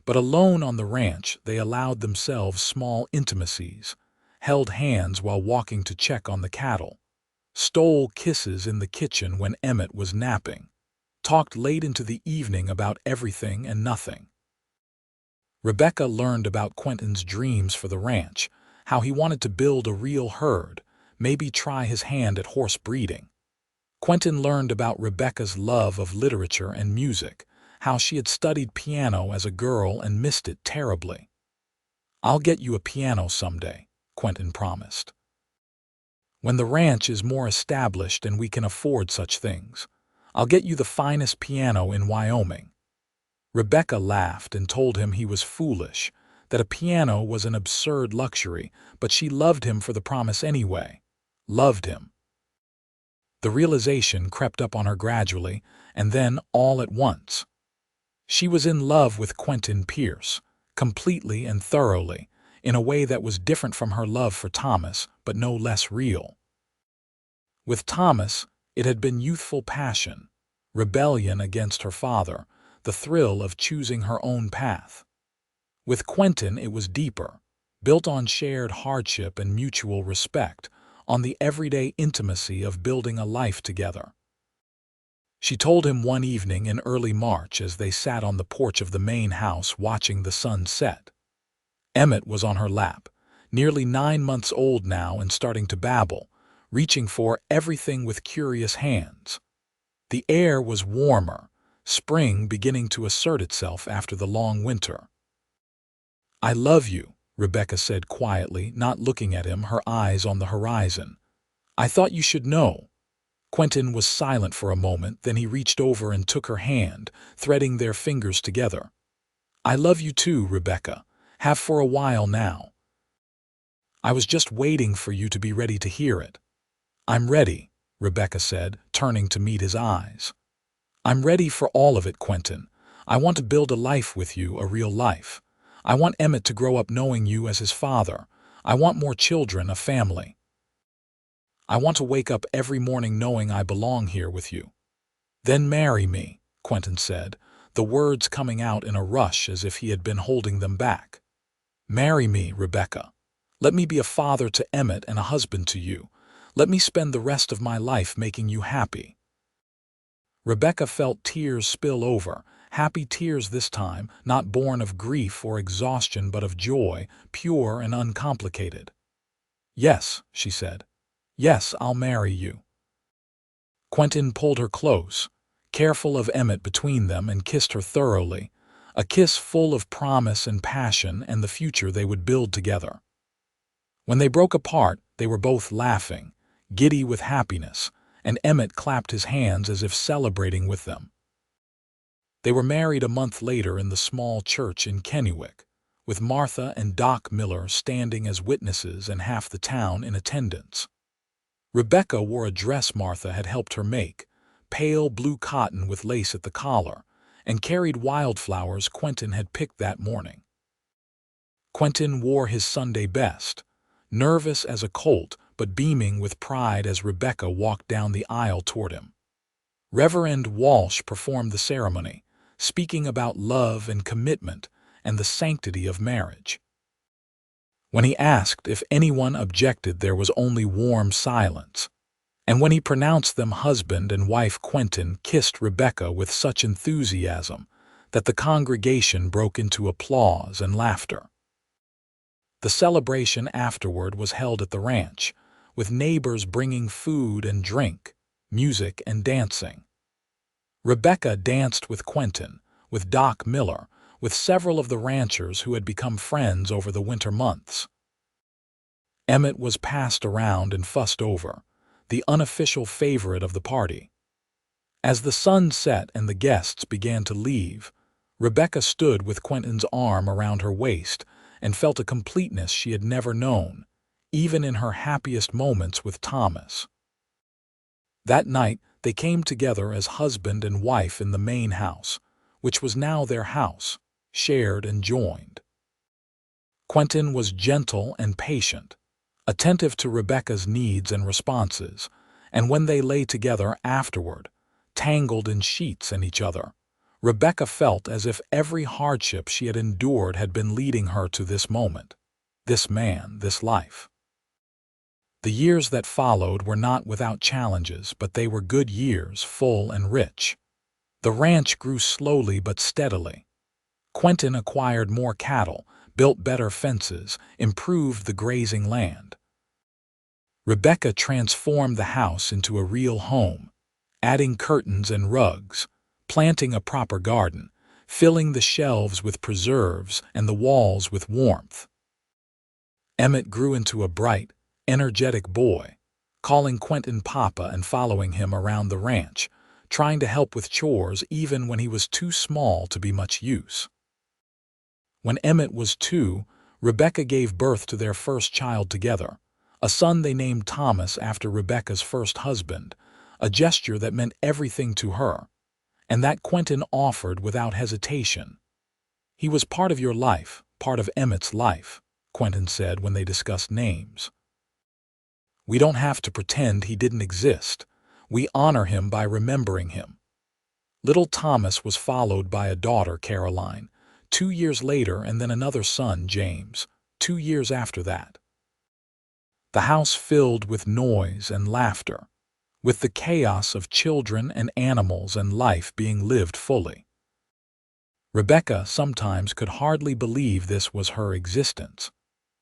but alone on the ranch they allowed themselves small intimacies, held hands while walking to check on the cattle, stole kisses in the kitchen when Emmett was napping, talked late into the evening about everything and nothing. Rebecca learned about Quentin's dreams for the ranch, how he wanted to build a real herd, maybe try his hand at horse breeding. Quentin learned about Rebecca's love of literature and music, how she had studied piano as a girl and missed it terribly. "I'll get you a piano someday," Quentin promised. "When the ranch is more established and we can afford such things, I'll get you the finest piano in Wyoming." Rebecca laughed and told him he was foolish, that a piano was an absurd luxury, but she loved him for the promise anyway. Loved him. The realization crept up on her gradually, and then all at once. She was in love with Quentin Pierce, completely and thoroughly, in a way that was different from her love for Thomas, but no less real. With Thomas, it had been youthful passion, rebellion against her father, the thrill of choosing her own path. With Quentin, it was deeper, built on shared hardship and mutual respect, on the everyday intimacy of building a life together. She told him one evening in early March as they sat on the porch of the main house watching the sun set. Emmett was on her lap, nearly 9 months old now and starting to babble, reaching for everything with curious hands. The air was warmer, spring beginning to assert itself after the long winter. "I love you," Rebecca said quietly, not looking at him, her eyes on the horizon. "I thought you should know." Quentin was silent for a moment, then he reached over and took her hand, threading their fingers together. "I love you too, Rebecca. Have for a while now. I was just waiting for you to be ready to hear it." "I'm ready," Rebecca said, turning to meet his eyes. "I'm ready for all of it, Quentin. I want to build a life with you, a real life. I want Emmett to grow up knowing you as his father. I want more children, a family. I want to wake up every morning knowing I belong here with you." "Then marry me," Quentin said, the words coming out in a rush as if he had been holding them back. "Marry me, Rebecca. Let me be a father to Emmett and a husband to you. Let me spend the rest of my life making you happy." Rebecca felt tears spill over, happy tears this time, not born of grief or exhaustion but of joy, pure and uncomplicated. "Yes," she said. "Yes, I'll marry you." Quentin pulled her close, careful of Emmett between them, and kissed her thoroughly, a kiss full of promise and passion and the future they would build together. When they broke apart, they were both laughing, giddy with happiness, and Emmett clapped his hands as if celebrating with them. They were married a month later in the small church in Kennewick, with Martha and Doc Miller standing as witnesses and half the town in attendance. Rebecca wore a dress Martha had helped her make, pale blue cotton with lace at the collar, and carried wildflowers Quentin had picked that morning. Quentin wore his Sunday best, nervous as a colt but beaming with pride as Rebecca walked down the aisle toward him. Reverend Walsh performed the ceremony, speaking about love and commitment and the sanctity of marriage. When he asked if anyone objected, there was only warm silence, and when he pronounced them husband and wife, Quentin kissed Rebecca with such enthusiasm that the congregation broke into applause and laughter. The celebration afterward was held at the ranch, with neighbors bringing food and drink, music and dancing. Rebecca danced with Quentin, with Doc Miller, with several of the ranchers who had become friends over the winter months. Emmett was passed around and fussed over, the unofficial favorite of the party. As the sun set and the guests began to leave, Rebecca stood with Quentin's arm around her waist and felt a completeness she had never known, even in her happiest moments with Thomas. That night, they came together as husband and wife in the main house, which was now their house, shared and joined. Quentin was gentle and patient, attentive to Rebecca's needs and responses, and when they lay together afterward, tangled in sheets and each other, Rebecca felt as if every hardship she had endured had been leading her to this moment, this man, this life. The years that followed were not without challenges, but they were good years, full and rich. The ranch grew slowly but steadily. Quentin acquired more cattle, built better fences, improved the grazing land. Rebecca transformed the house into a real home, adding curtains and rugs, planting a proper garden, filling the shelves with preserves and the walls with warmth. Emmett grew into a bright, energetic boy, calling Quentin Papa and following him around the ranch, trying to help with chores even when he was too small to be much use. When Emmett was 2, Rebecca gave birth to their first child together, a son they named Thomas after Rebecca's first husband, a gesture that meant everything to her, and that Quentin offered without hesitation. "He was part of your life, part of Emmett's life," Quentin said when they discussed names. "We don't have to pretend he didn't exist. We honor him by remembering him." Little Thomas was followed by a daughter, Caroline, 2 years later, and then another son, James, 2 years after that. The house filled with noise and laughter, with the chaos of children and animals and life being lived fully. Rebecca sometimes could hardly believe this was her existence,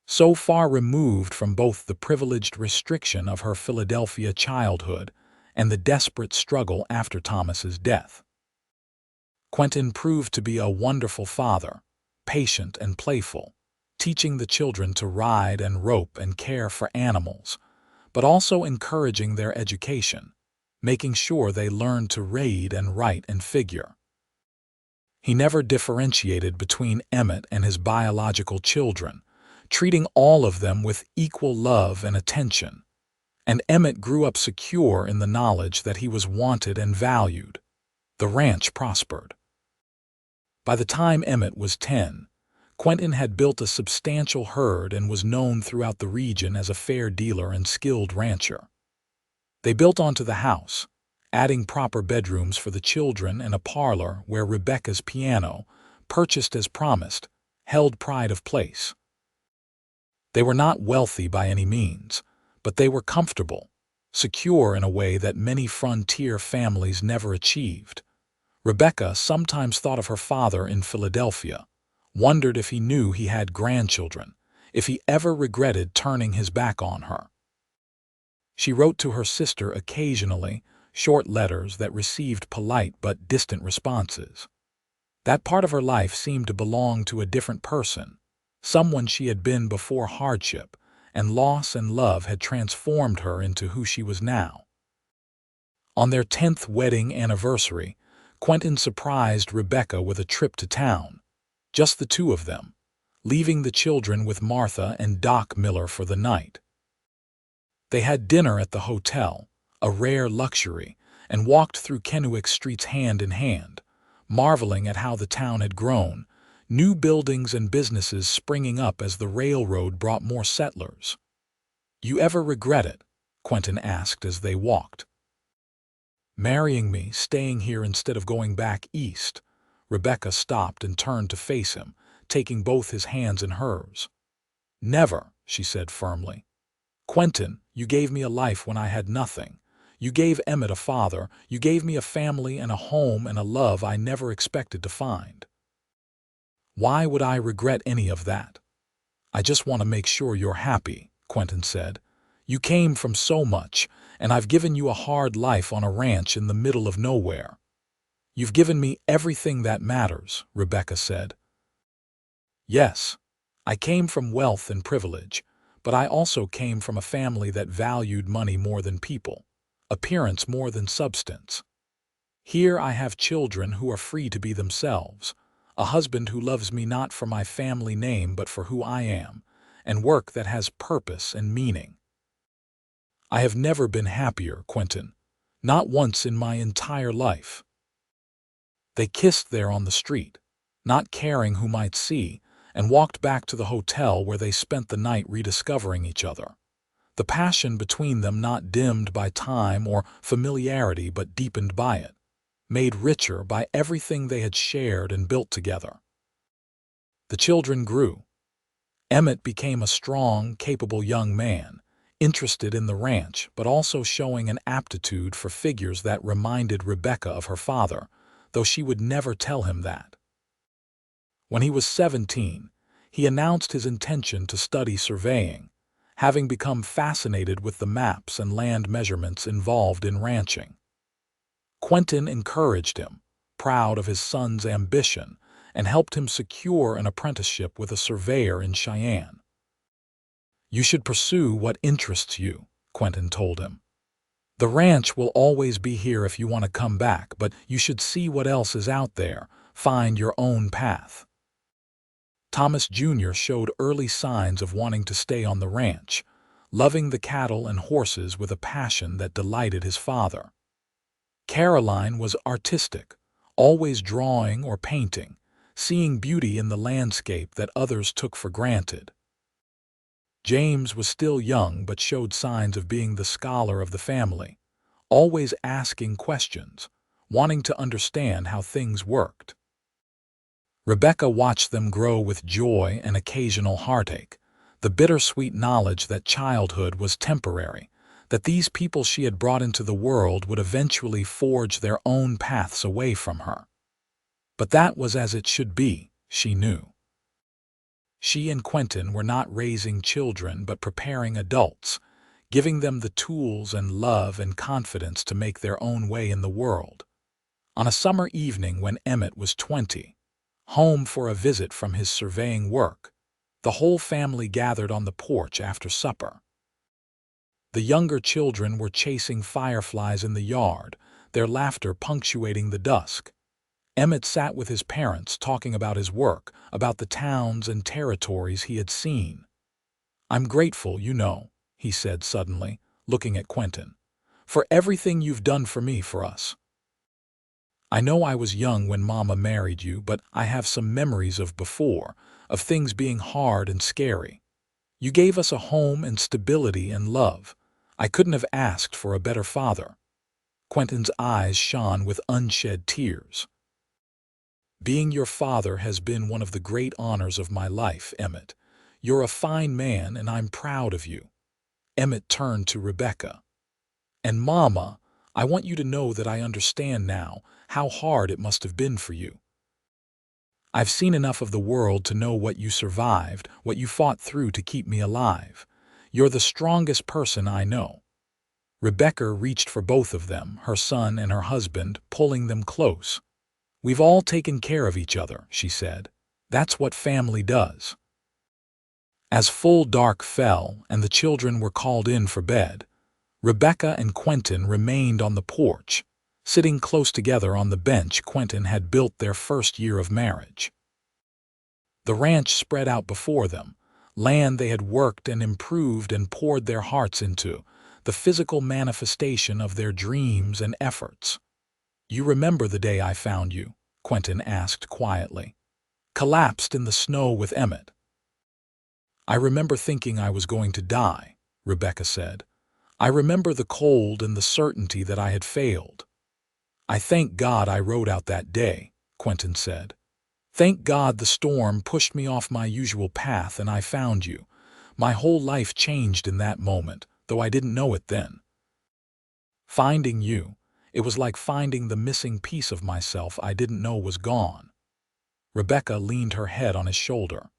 so far removed from both the privileged restriction of her Philadelphia childhood and the desperate struggle after Thomas's death. Quentin proved to be a wonderful father, patient and playful, teaching the children to ride and rope and care for animals, but also encouraging their education, making sure they learned to read and write and figure. He never differentiated between Emmett and his biological children, treating all of them with equal love and attention, and Emmett grew up secure in the knowledge that he was wanted and valued. The ranch prospered. By the time Emmett was 10, Quentin had built a substantial herd and was known throughout the region as a fair dealer and skilled rancher. They built onto the house, adding proper bedrooms for the children and a parlor where Rebecca's piano, purchased as promised, held pride of place. They were not wealthy by any means, but they were comfortable, secure in a way that many frontier families never achieved. Rebecca sometimes thought of her father in Philadelphia, wondered if he knew he had grandchildren, if he ever regretted turning his back on her. She wrote to her sister occasionally, short letters that received polite but distant responses. That part of her life seemed to belong to a different person, someone she had been before hardship, and loss and love had transformed her into who she was now. On their 10th wedding anniversary, Quentin surprised Rebecca with a trip to town, just the two of them, leaving the children with Martha and Doc Miller for the night. They had dinner at the hotel, a rare luxury, and walked through Kennewick streets hand in hand, marveling at how the town had grown, new buildings and businesses springing up as the railroad brought more settlers. "You ever regret it?" Quentin asked as they walked. "Marrying me, staying here instead of going back east." Rebecca stopped and turned to face him, taking both his hands in hers. "Never," she said firmly. "Quentin, you gave me a life when I had nothing. You gave Emmett a father, you gave me a family and a home and a love I never expected to find. Why would I regret any of that? I just want to make sure you're happy," Quentin said. "You came from so much, and I've given you a hard life on a ranch in the middle of nowhere." "You've given me everything that matters," Rebecca said. "Yes, I came from wealth and privilege, but I also came from a family that valued money more than people, appearance more than substance. Here I have children who are free to be themselves, a husband who loves me not for my family name but for who I am, and work that has purpose and meaning. I have never been happier, Quentin. Not once in my entire life. They kissed there on the street, not caring who might see, and walked back to the hotel where they spent the night rediscovering each other. The passion between them not dimmed by time or familiarity but deepened by it, made richer by everything they had shared and built together. The children grew. Emmett became a strong, capable young man, interested in the ranch but also showing an aptitude for figures that reminded Rebecca of her father, though she would never tell him that. When he was 17, he announced his intention to study surveying, having become fascinated with the maps and land measurements involved in ranching. Quentin encouraged him, proud of his son's ambition, and helped him secure an apprenticeship with a surveyor in Cheyenne. "You should pursue what interests you," Quentin told him. "The ranch will always be here if you want to come back, but you should see what else is out there, find your own path." Thomas Jr. showed early signs of wanting to stay on the ranch, loving the cattle and horses with a passion that delighted his father. Caroline was artistic, always drawing or painting, seeing beauty in the landscape that others took for granted. James was still young but showed signs of being the scholar of the family, always asking questions, wanting to understand how things worked. Rebecca watched them grow with joy and occasional heartache, the bittersweet knowledge that childhood was temporary, that these people she had brought into the world would eventually forge their own paths away from her. But that was as it should be, she knew. She and Quentin were not raising children but preparing adults, giving them the tools and love and confidence to make their own way in the world. On a summer evening when Emmett was 20, home for a visit from his surveying work, the whole family gathered on the porch after supper. The younger children were chasing fireflies in the yard, their laughter punctuating the dusk. Emmett sat with his parents talking about his work, about the towns and territories he had seen. "I'm grateful, you know," he said suddenly, looking at Quentin, "for everything you've done for me, for us. I know I was young when Mama married you, but I have some memories of before, of things being hard and scary. You gave us a home and stability and love. I couldn't have asked for a better father." Quentin's eyes shone with unshed tears. "Being your father has been one of the great honors of my life, Emmett. You're a fine man and I'm proud of you." Emmett turned to Rebecca. "And Mama, I want you to know that I understand now how hard it must have been for you. I've seen enough of the world to know what you survived, what you fought through to keep me alive. You're the strongest person I know." Rebecca reached for both of them, her son and her husband, pulling them close. "We've all taken care of each other," she said. "That's what family does." As full dark fell and the children were called in for bed, Rebecca and Quentin remained on the porch, sitting close together on the bench Quentin had built their first year of marriage. The ranch spread out before them, land they had worked and improved and poured their hearts into, the physical manifestation of their dreams and efforts. "You remember the day I found you?" Quentin asked quietly. "Collapsed in the snow with Emmett." "I remember thinking I was going to die," Rebecca said. "I remember the cold and the certainty that I had failed." "I thank God I rode out that day," Quentin said. "Thank God the storm pushed me off my usual path and I found you. My whole life changed in that moment, though I didn't know it then. Finding you, it was like finding the missing piece of myself I didn't know was gone." Rebecca leaned her head on his shoulder.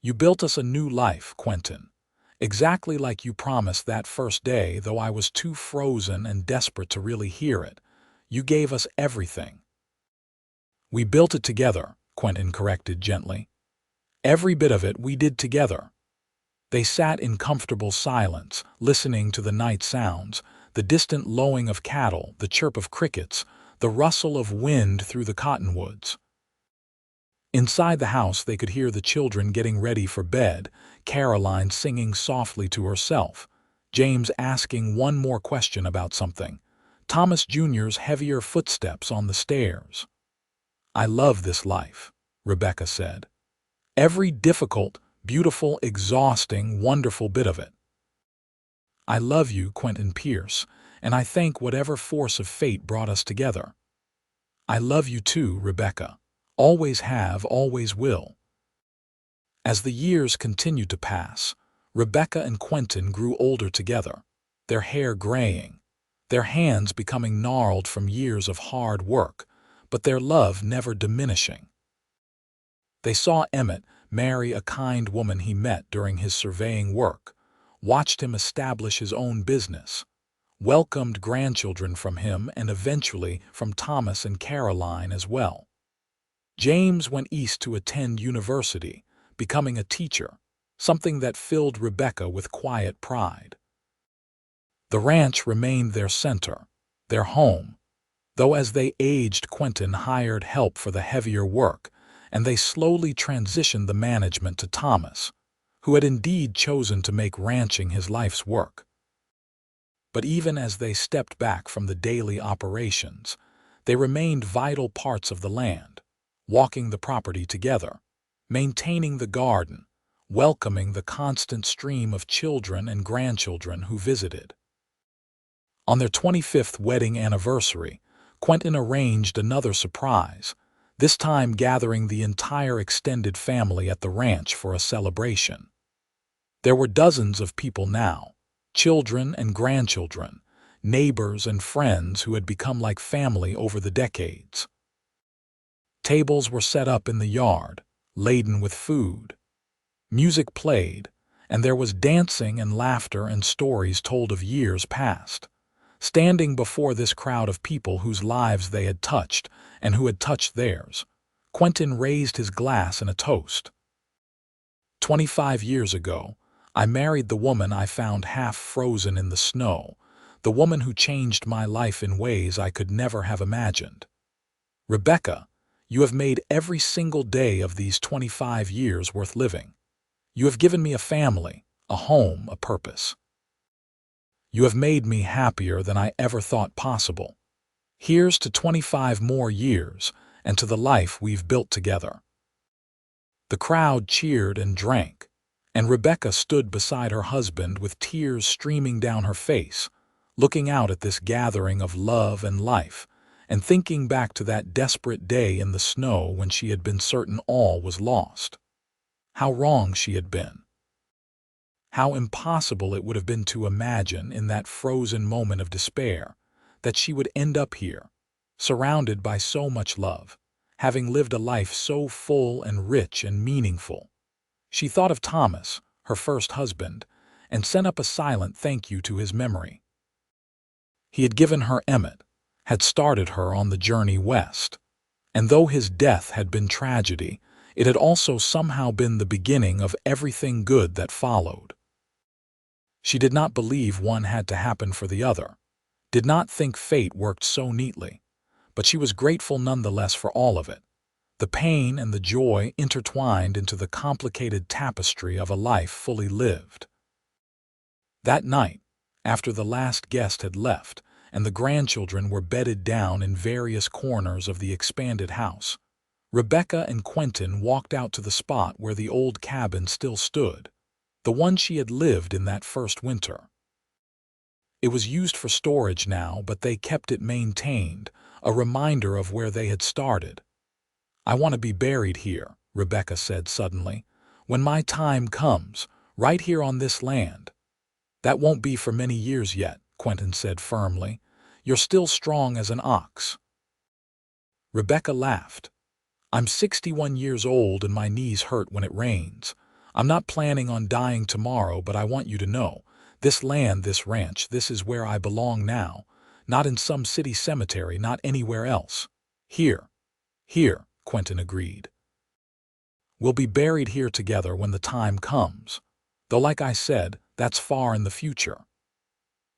"You built us a new life, Quentin. Exactly like you promised that first day, though I was too frozen and desperate to really hear it. You gave us everything." "We built it together," Quentin corrected gently. "Every bit of it we did together." They sat in comfortable silence, listening to the night sounds, the distant lowing of cattle, the chirp of crickets, the rustle of wind through the cottonwoods. Inside the house they could hear the children getting ready for bed, Caroline singing softly to herself, James asking one more question about something, Thomas Jr.'s heavier footsteps on the stairs. "I love this life," Rebecca said. "Every difficult, beautiful, exhausting, wonderful bit of it. I love you, Quentin Pierce, and I thank whatever force of fate brought us together. I love you too, Rebecca. Always have, always will." As the years continued to pass, Rebecca and Quentin grew older together, their hair graying, their hands becoming gnarled from years of hard work, but their love never diminishing. They saw Emmett marry a kind woman he met during his surveying work, watched him establish his own business, welcomed grandchildren from him and eventually from Thomas and Caroline as well. James went east to attend university, becoming a teacher, something that filled Rebecca with quiet pride. The ranch remained their center, their home, though as they aged Quentin hired help for the heavier work, and they slowly transitioned the management to Thomas, who had indeed chosen to make ranching his life's work. But even as they stepped back from the daily operations, they remained vital parts of the land, walking the property together, maintaining the garden, welcoming the constant stream of children and grandchildren who visited. On their 25th wedding anniversary, Quentin arranged another surprise, this time gathering the entire extended family at the ranch for a celebration. There were dozens of people now, children and grandchildren, neighbors and friends who had become like family over the decades. Tables were set up in the yard, laden with food. Music played, and there was dancing and laughter and stories told of years past. Standing before this crowd of people whose lives they had touched and who had touched theirs, Quentin raised his glass in a toast. 25 years ago, I married the woman I found half frozen in the snow, the woman who changed my life in ways I could never have imagined. Rebecca, you have made every single day of these 25 years worth living. You have given me a family, a home, a purpose. You have made me happier than I ever thought possible. Here's to 25 more years and to the life we've built together. The crowd cheered and drank, and Rebecca stood beside her husband with tears streaming down her face, looking out at this gathering of love and life, and thinking back to that desperate day in the snow when she had been certain all was lost. How wrong she had been. How impossible it would have been to imagine in that frozen moment of despair that she would end up here, surrounded by so much love, having lived a life so full and rich and meaningful. She thought of Thomas, her first husband, and sent up a silent thank you to his memory. He had given her Emmett, had started her on the journey west, and though his death had been tragedy, it had also somehow been the beginning of everything good that followed. She did not believe one had to happen for the other, did not think fate worked so neatly, but she was grateful nonetheless for all of it, the pain and the joy intertwined into the complicated tapestry of a life fully lived. That night, after the last guest had left and the grandchildren were bedded down in various corners of the expanded house, Rebecca and Quentin walked out to the spot where the old cabin still stood, the one she had lived in that first winter. It was used for storage now, but they kept it maintained, a reminder of where they had started. "I want to be buried here," Rebecca said suddenly, "when my time comes, right here on this land." "That won't be for many years yet," Quentin said firmly. "You're still strong as an ox." Rebecca laughed. "I'm 61 years old and my knees hurt when it rains. I'm not planning on dying tomorrow, but I want you to know, this land, this ranch, this is where I belong now, not in some city cemetery, not anywhere else. Here." "Here," Quentin agreed. "We'll be buried here together when the time comes." though like I said, that's far in the future.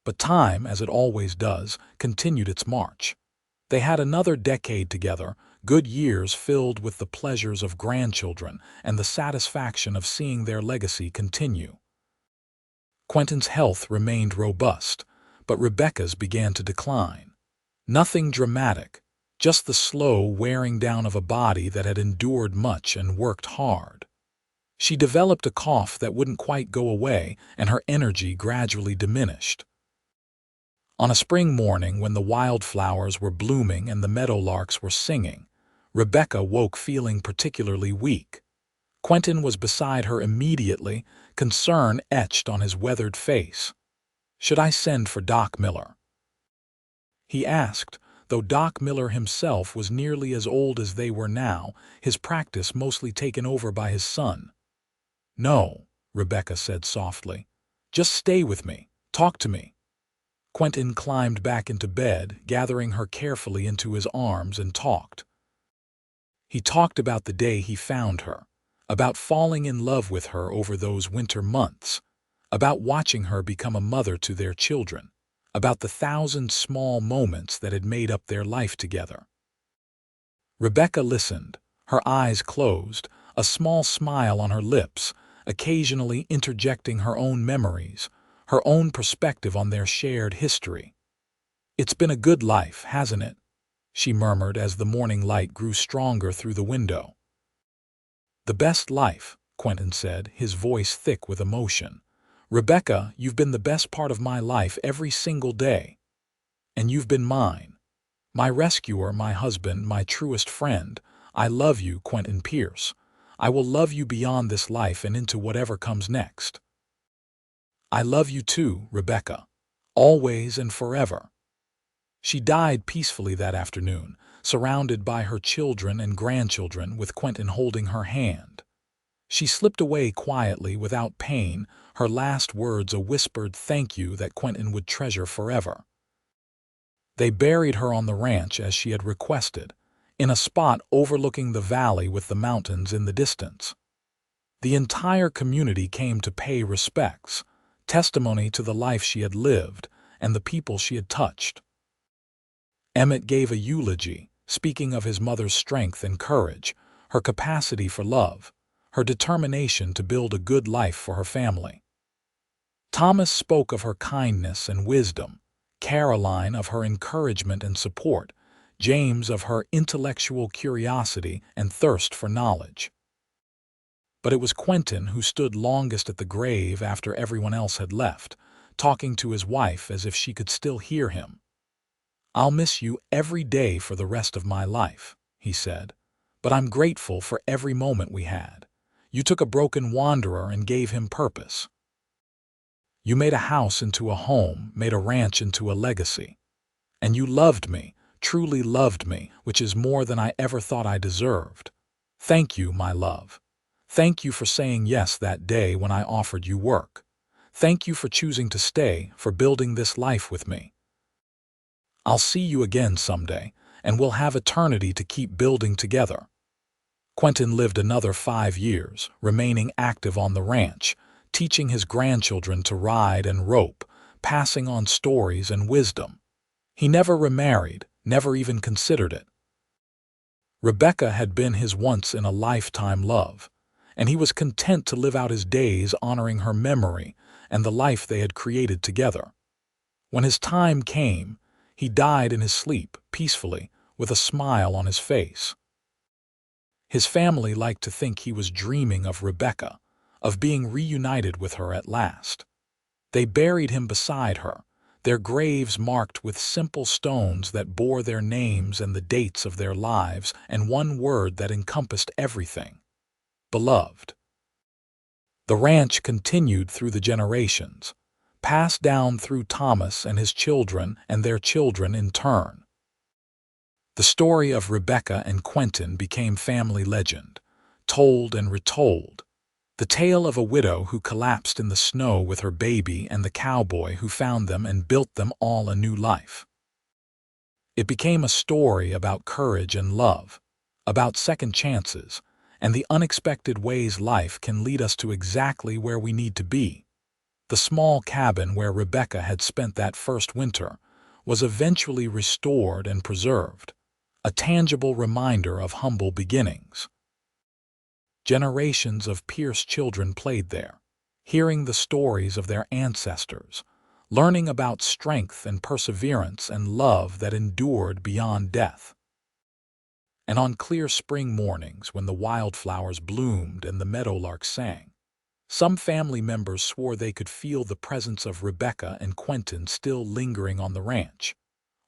But time, as it always does, continued its march. They had another decade together, good years filled with the pleasures of grandchildren and the satisfaction of seeing their legacy continue. Quentin's health remained robust, but Rebecca's began to decline. Nothing dramatic, just the slow wearing down of a body that had endured much and worked hard. She developed a cough that wouldn't quite go away, and her energy gradually diminished. On a spring morning when the wildflowers were blooming and the meadowlarks were singing, Rebecca woke feeling particularly weak. Quentin was beside her immediately, concern etched on his weathered face. "Should I send for Doc Miller?" he asked, though Doc Miller himself was nearly as old as they were now, his practice mostly taken over by his son. "No," Rebecca said softly. "Just stay with me. Talk to me." Quentin climbed back into bed, gathering her carefully into his arms, and talked. He talked about the day he found her, about falling in love with her over those winter months, about watching her become a mother to their children, about the 1,000 small moments that had made up their life together. Rebecca listened, her eyes closed, a small smile on her lips, occasionally interjecting her own memories, her own perspective on their shared history. "It's been a good life, hasn't it?" she murmured as the morning light grew stronger through the window. "The best life," Quentin said, his voice thick with emotion. "Rebecca, you've been the best part of my life every single day. And you've been mine. My rescuer, my husband, my truest friend. I love you, Quentin Pierce. I will love you beyond this life and into whatever comes next." "I love you too, Rebecca. Always and forever." She died peacefully that afternoon, surrounded by her children and grandchildren, with Quentin holding her hand. She slipped away quietly without pain, her last words a whispered thank you that Quentin would treasure forever. They buried her on the ranch as she had requested, in a spot overlooking the valley with the mountains in the distance. The entire community came to pay respects, testimony to the life she had lived and the people she had touched. Emmett gave a eulogy, speaking of his mother's strength and courage, her capacity for love, her determination to build a good life for her family. Thomas spoke of her kindness and wisdom, Caroline of her encouragement and support, James of her intellectual curiosity and thirst for knowledge. But it was Quentin who stood longest at the grave after everyone else had left, talking to his wife as if she could still hear him. "I'll miss you every day for the rest of my life," he said, "but I'm grateful for every moment we had. You took a broken wanderer and gave him purpose. You made a house into a home, made a ranch into a legacy. And you loved me, truly loved me, which is more than I ever thought I deserved. Thank you, my love. Thank you for saying yes that day when I offered you work. Thank you for choosing to stay, for building this life with me. I'll see you again someday, and we'll have eternity to keep building together." Quentin lived another 5 years, remaining active on the ranch, teaching his grandchildren to ride and rope, passing on stories and wisdom. He never remarried, never even considered it. Rebecca had been his once-in-a-lifetime love, and he was content to live out his days honoring her memory and the life they had created together. When his time came, he died in his sleep, peacefully, with a smile on his face. His family liked to think he was dreaming of Rebecca, of being reunited with her at last. They buried him beside her, their graves marked with simple stones that bore their names and the dates of their lives, and one word that encompassed everything: beloved. The ranch continued through the generations, passed down through Thomas and his children and their children in turn. The story of Rebecca and Quentin became family legend, told and retold. The tale of a widow who collapsed in the snow with her baby and the cowboy who found them and built them all a new life. It became a story about courage and love, about second chances, and the unexpected ways life can lead us to exactly where we need to be. The small cabin where Rebecca had spent that first winter was eventually restored and preserved, a tangible reminder of humble beginnings. Generations of Pierce children played there, hearing the stories of their ancestors, learning about strength and perseverance and love that endured beyond death. And on clear spring mornings when the wildflowers bloomed and the meadowlarks sang, some family members swore they could feel the presence of Rebecca and Quentin still lingering on the ranch,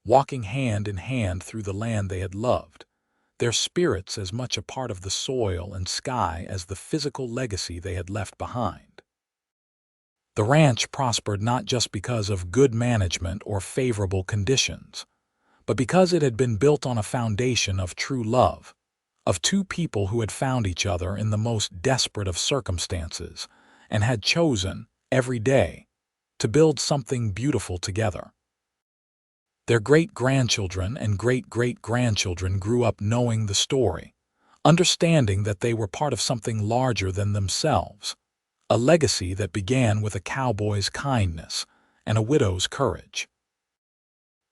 walking hand in hand through the land they had loved, their spirits as much a part of the soil and sky as the physical legacy they had left behind. The ranch prospered not just because of good management or favorable conditions, but because it had been built on a foundation of true love, of two people who had found each other in the most desperate of circumstances and had chosen, every day, to build something beautiful together. Their great-grandchildren and great-great-grandchildren grew up knowing the story, understanding that they were part of something larger than themselves, a legacy that began with a cowboy's kindness and a widow's courage.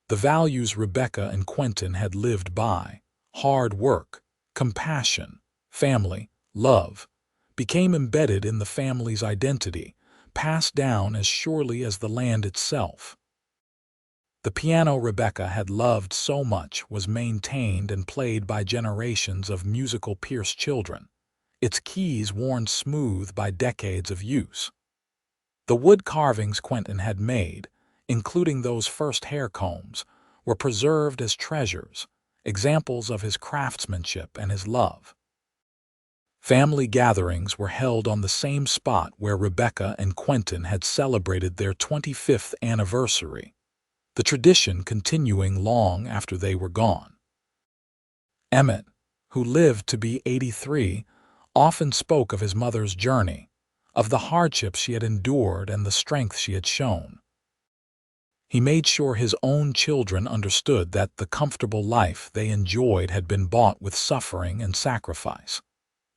The values Rebecca and Quentin had lived by, hard work, compassion, family, love, became embedded in the family's identity, passed down as surely as the land itself. The piano Rebecca had loved so much was maintained and played by generations of musical Pierce children, its keys worn smooth by decades of use. The wood carvings Quentin had made, including those first hair combs, were preserved as treasures, examples of his craftsmanship and his love. Family gatherings were held on the same spot where Rebecca and Quentin had celebrated their 25th anniversary, the tradition continuing long after they were gone. Emmett, who lived to be 83, often spoke of his mother's journey, of the hardships she had endured and the strength she had shown. He made sure his own children understood that the comfortable life they enjoyed had been bought with suffering and sacrifice,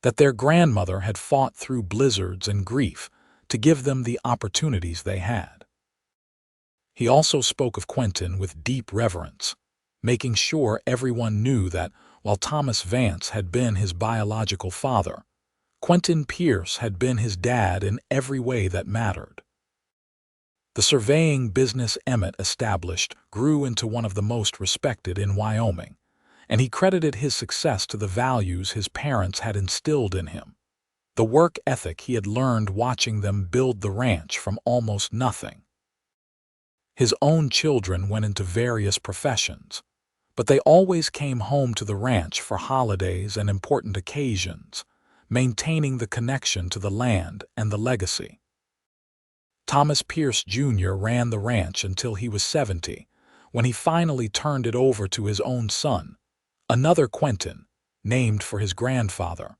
that their grandmother had fought through blizzards and grief to give them the opportunities they had. He also spoke of Quentin with deep reverence, making sure everyone knew that while Thomas Vance had been his biological father, Quentin Pierce had been his dad in every way that mattered. The surveying business Emmett established grew into one of the most respected in Wyoming, and he credited his success to the values his parents had instilled in him, the work ethic he had learned watching them build the ranch from almost nothing. His own children went into various professions, but they always came home to the ranch for holidays and important occasions, maintaining the connection to the land and the legacy. Thomas Pierce Jr. ran the ranch until he was 70, when he finally turned it over to his own son, another Quentin, named for his grandfather.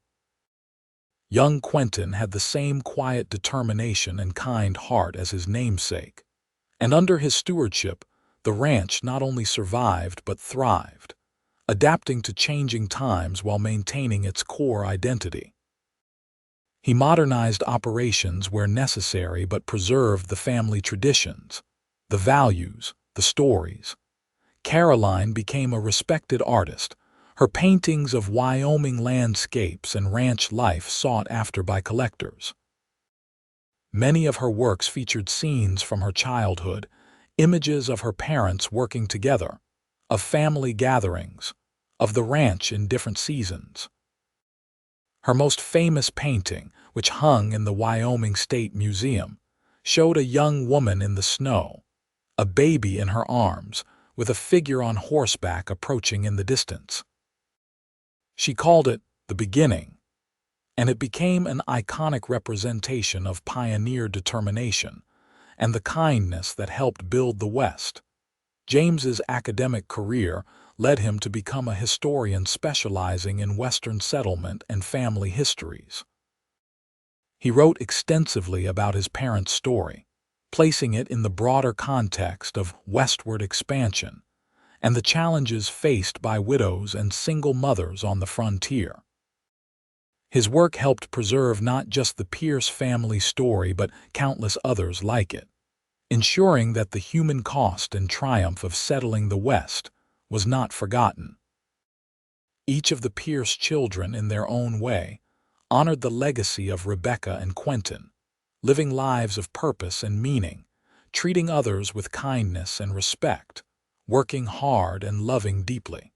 Young Quentin had the same quiet determination and kind heart as his namesake, and under his stewardship, the ranch not only survived but thrived, adapting to changing times while maintaining its core identity. He modernized operations where necessary but preserved the family traditions, the values, the stories. Caroline became a respected artist, her paintings of Wyoming landscapes and ranch life sought after by collectors. Many of her works featured scenes from her childhood, images of her parents working together, of family gatherings, of the ranch in different seasons. Her most famous painting, which hung in the Wyoming State Museum, showed a young woman in the snow, a baby in her arms, with a figure on horseback approaching in the distance. She called it The Beginning, and it became an iconic representation of pioneer determination and the kindness that helped build the West. James's academic career led him to become a historian specializing in Western settlement and family histories. He wrote extensively about his parents' story, placing it in the broader context of westward expansion and the challenges faced by widows and single mothers on the frontier. His work helped preserve not just the Pierce family story but countless others like it, ensuring that the human cost and triumph of settling the West was not forgotten. Each of the Pierce children, in their own way, honored the legacy of Rebecca and Quentin, living lives of purpose and meaning, treating others with kindness and respect, working hard and loving deeply.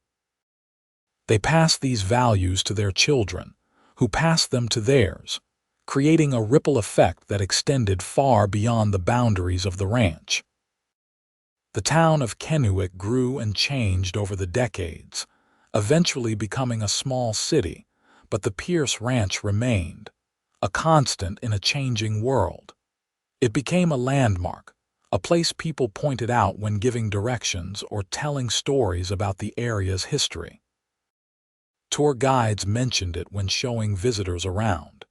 They passed these values to their children, who passed them to theirs, creating a ripple effect that extended far beyond the boundaries of the ranch. The town of Kennewick grew and changed over the decades, eventually becoming a small city, but the Pierce Ranch remained, a constant in a changing world. It became a landmark, a place people pointed out when giving directions or telling stories about the area's history. Tour guides mentioned it when showing visitors around,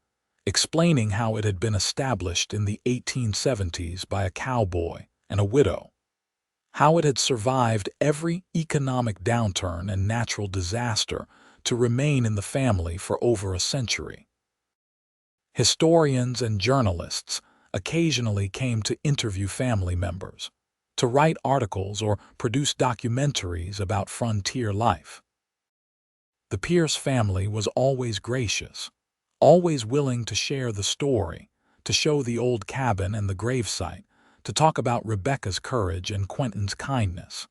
explaining how it had been established in the 1870s by a cowboy and a widow, how it had survived every economic downturn and natural disaster to remain in the family for over a century. Historians and journalists occasionally came to interview family members, to write articles or produce documentaries about frontier life. The Pierce family was always gracious, always willing to share the story, to show the old cabin and the gravesite, to talk about Rebecca's courage and Quentin's kindness.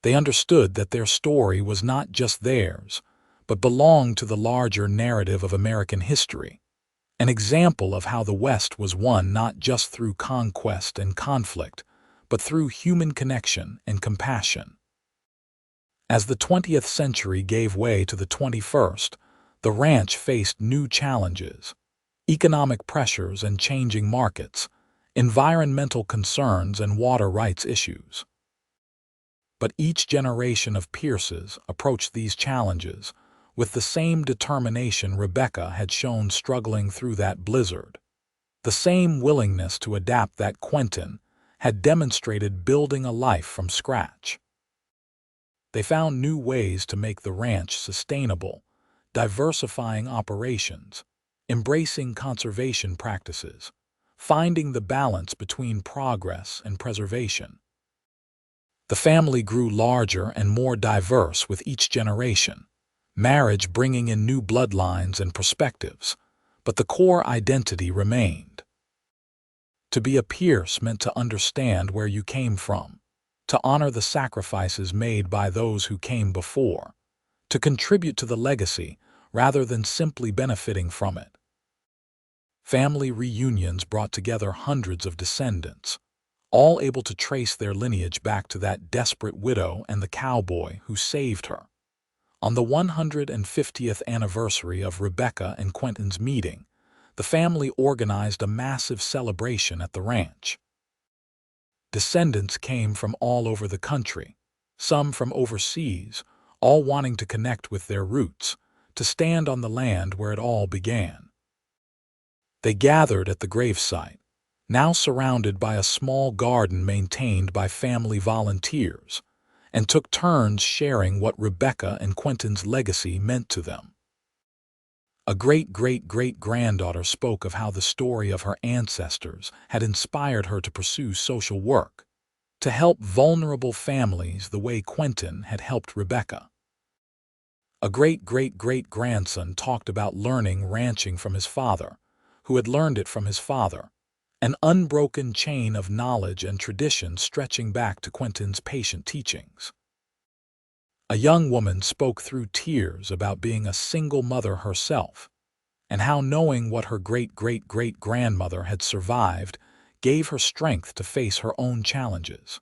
They understood that their story was not just theirs, but belonged to the larger narrative of American history, an example of how the West was won not just through conquest and conflict, but through human connection and compassion. As the 20th century gave way to the 21st, the ranch faced new challenges: economic pressures and changing markets, environmental concerns and water rights issues. But each generation of Pierces approached these challenges with the same determination Rebecca had shown struggling through that blizzard, the same willingness to adapt that Quentin had demonstrated building a life from scratch. They found new ways to make the ranch sustainable, diversifying operations, embracing conservation practices, finding the balance between progress and preservation. The family grew larger and more diverse with each generation, marriage bringing in new bloodlines and perspectives, but the core identity remained. To be a Pierce meant to understand where you came from, to honor the sacrifices made by those who came before, to contribute to the legacy rather than simply benefiting from it. Family reunions brought together hundreds of descendants, all able to trace their lineage back to that desperate widow and the cowboy who saved her. On the 150th anniversary of Rebecca and Quentin's meeting, the family organized a massive celebration at the ranch. Descendants came from all over the country, some from overseas, all wanting to connect with their roots, to stand on the land where it all began. They gathered at the gravesite, now surrounded by a small garden maintained by family volunteers, and took turns sharing what Rebecca and Quentin's legacy meant to them. A great-great-great-granddaughter spoke of how the story of her ancestors had inspired her to pursue social work, to help vulnerable families the way Quentin had helped Rebecca. A great-great-great-grandson talked about learning ranching from his father, who had learned it from his father, an unbroken chain of knowledge and tradition stretching back to Quentin's patient teachings. A young woman spoke through tears about being a single mother herself, and how knowing what her great-great-great-grandmother had survived gave her strength to face her own challenges.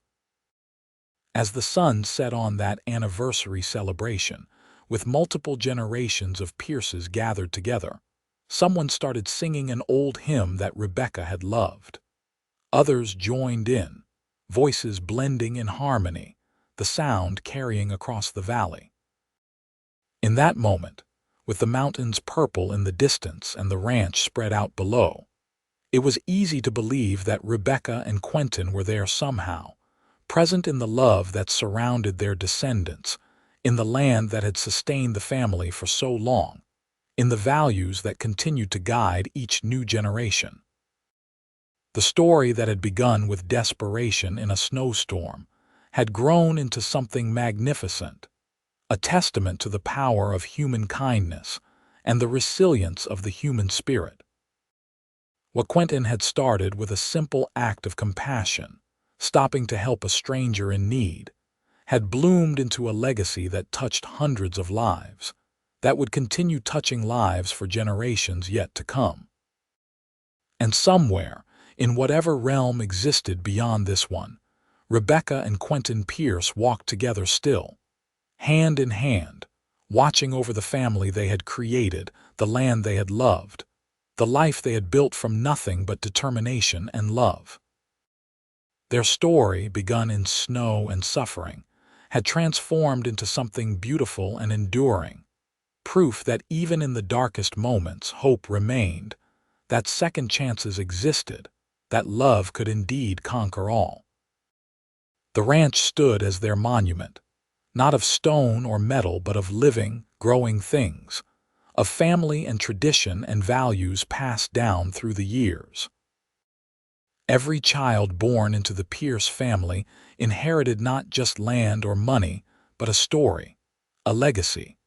As the sun set on that anniversary celebration, with multiple generations of Pierces gathered together, someone started singing an old hymn that Rebecca had loved. Others joined in, voices blending in harmony, the sound carrying across the valley. In that moment, with the mountains purple in the distance and the ranch spread out below, it was easy to believe that Rebecca and Quentin were there somehow, present in the love that surrounded their descendants, in the land that had sustained the family for so long, in the values that continued to guide each new generation. The story that had begun with desperation in a snowstorm had grown into something magnificent, a testament to the power of human kindness and the resilience of the human spirit. What Quentin had started with a simple act of compassion, stopping to help a stranger in need, had bloomed into a legacy that touched hundreds of lives, that would continue touching lives for generations yet to come. And somewhere, in whatever realm existed beyond this one, Rebecca and Quentin Pierce walked together still, hand in hand, watching over the family they had created, the land they had loved, the life they had built from nothing but determination and love. Their story, begun in snow and suffering, had transformed into something beautiful and enduring, proof that even in the darkest moments hope remained, that second chances existed, that love could indeed conquer all. The ranch stood as their monument, not of stone or metal but of living, growing things, of family and tradition and values passed down through the years. Every child born into the Pierce family inherited not just land or money, but a story, a legacy,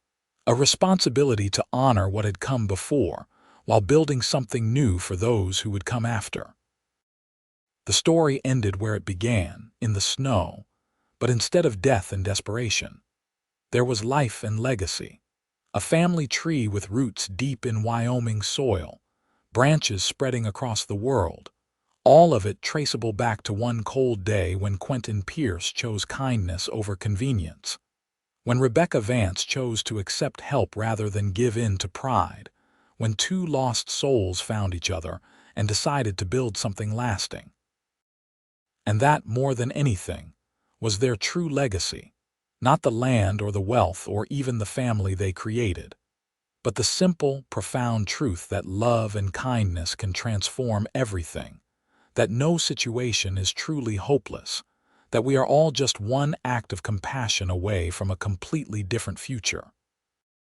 a responsibility to honor what had come before, while building something new for those who would come after. The story ended where it began, in the snow, but instead of death and desperation, there was life and legacy, a family tree with roots deep in Wyoming soil, branches spreading across the world, all of it traceable back to one cold day when Quentin Pierce chose kindness over convenience, when Rebecca Vance chose to accept help rather than give in to pride, when two lost souls found each other and decided to build something lasting. And that, more than anything, was their true legacy, not the land or the wealth or even the family they created, but the simple, profound truth that love and kindness can transform everything, that no situation is truly hopeless, that we are all just one act of compassion away from a completely different future.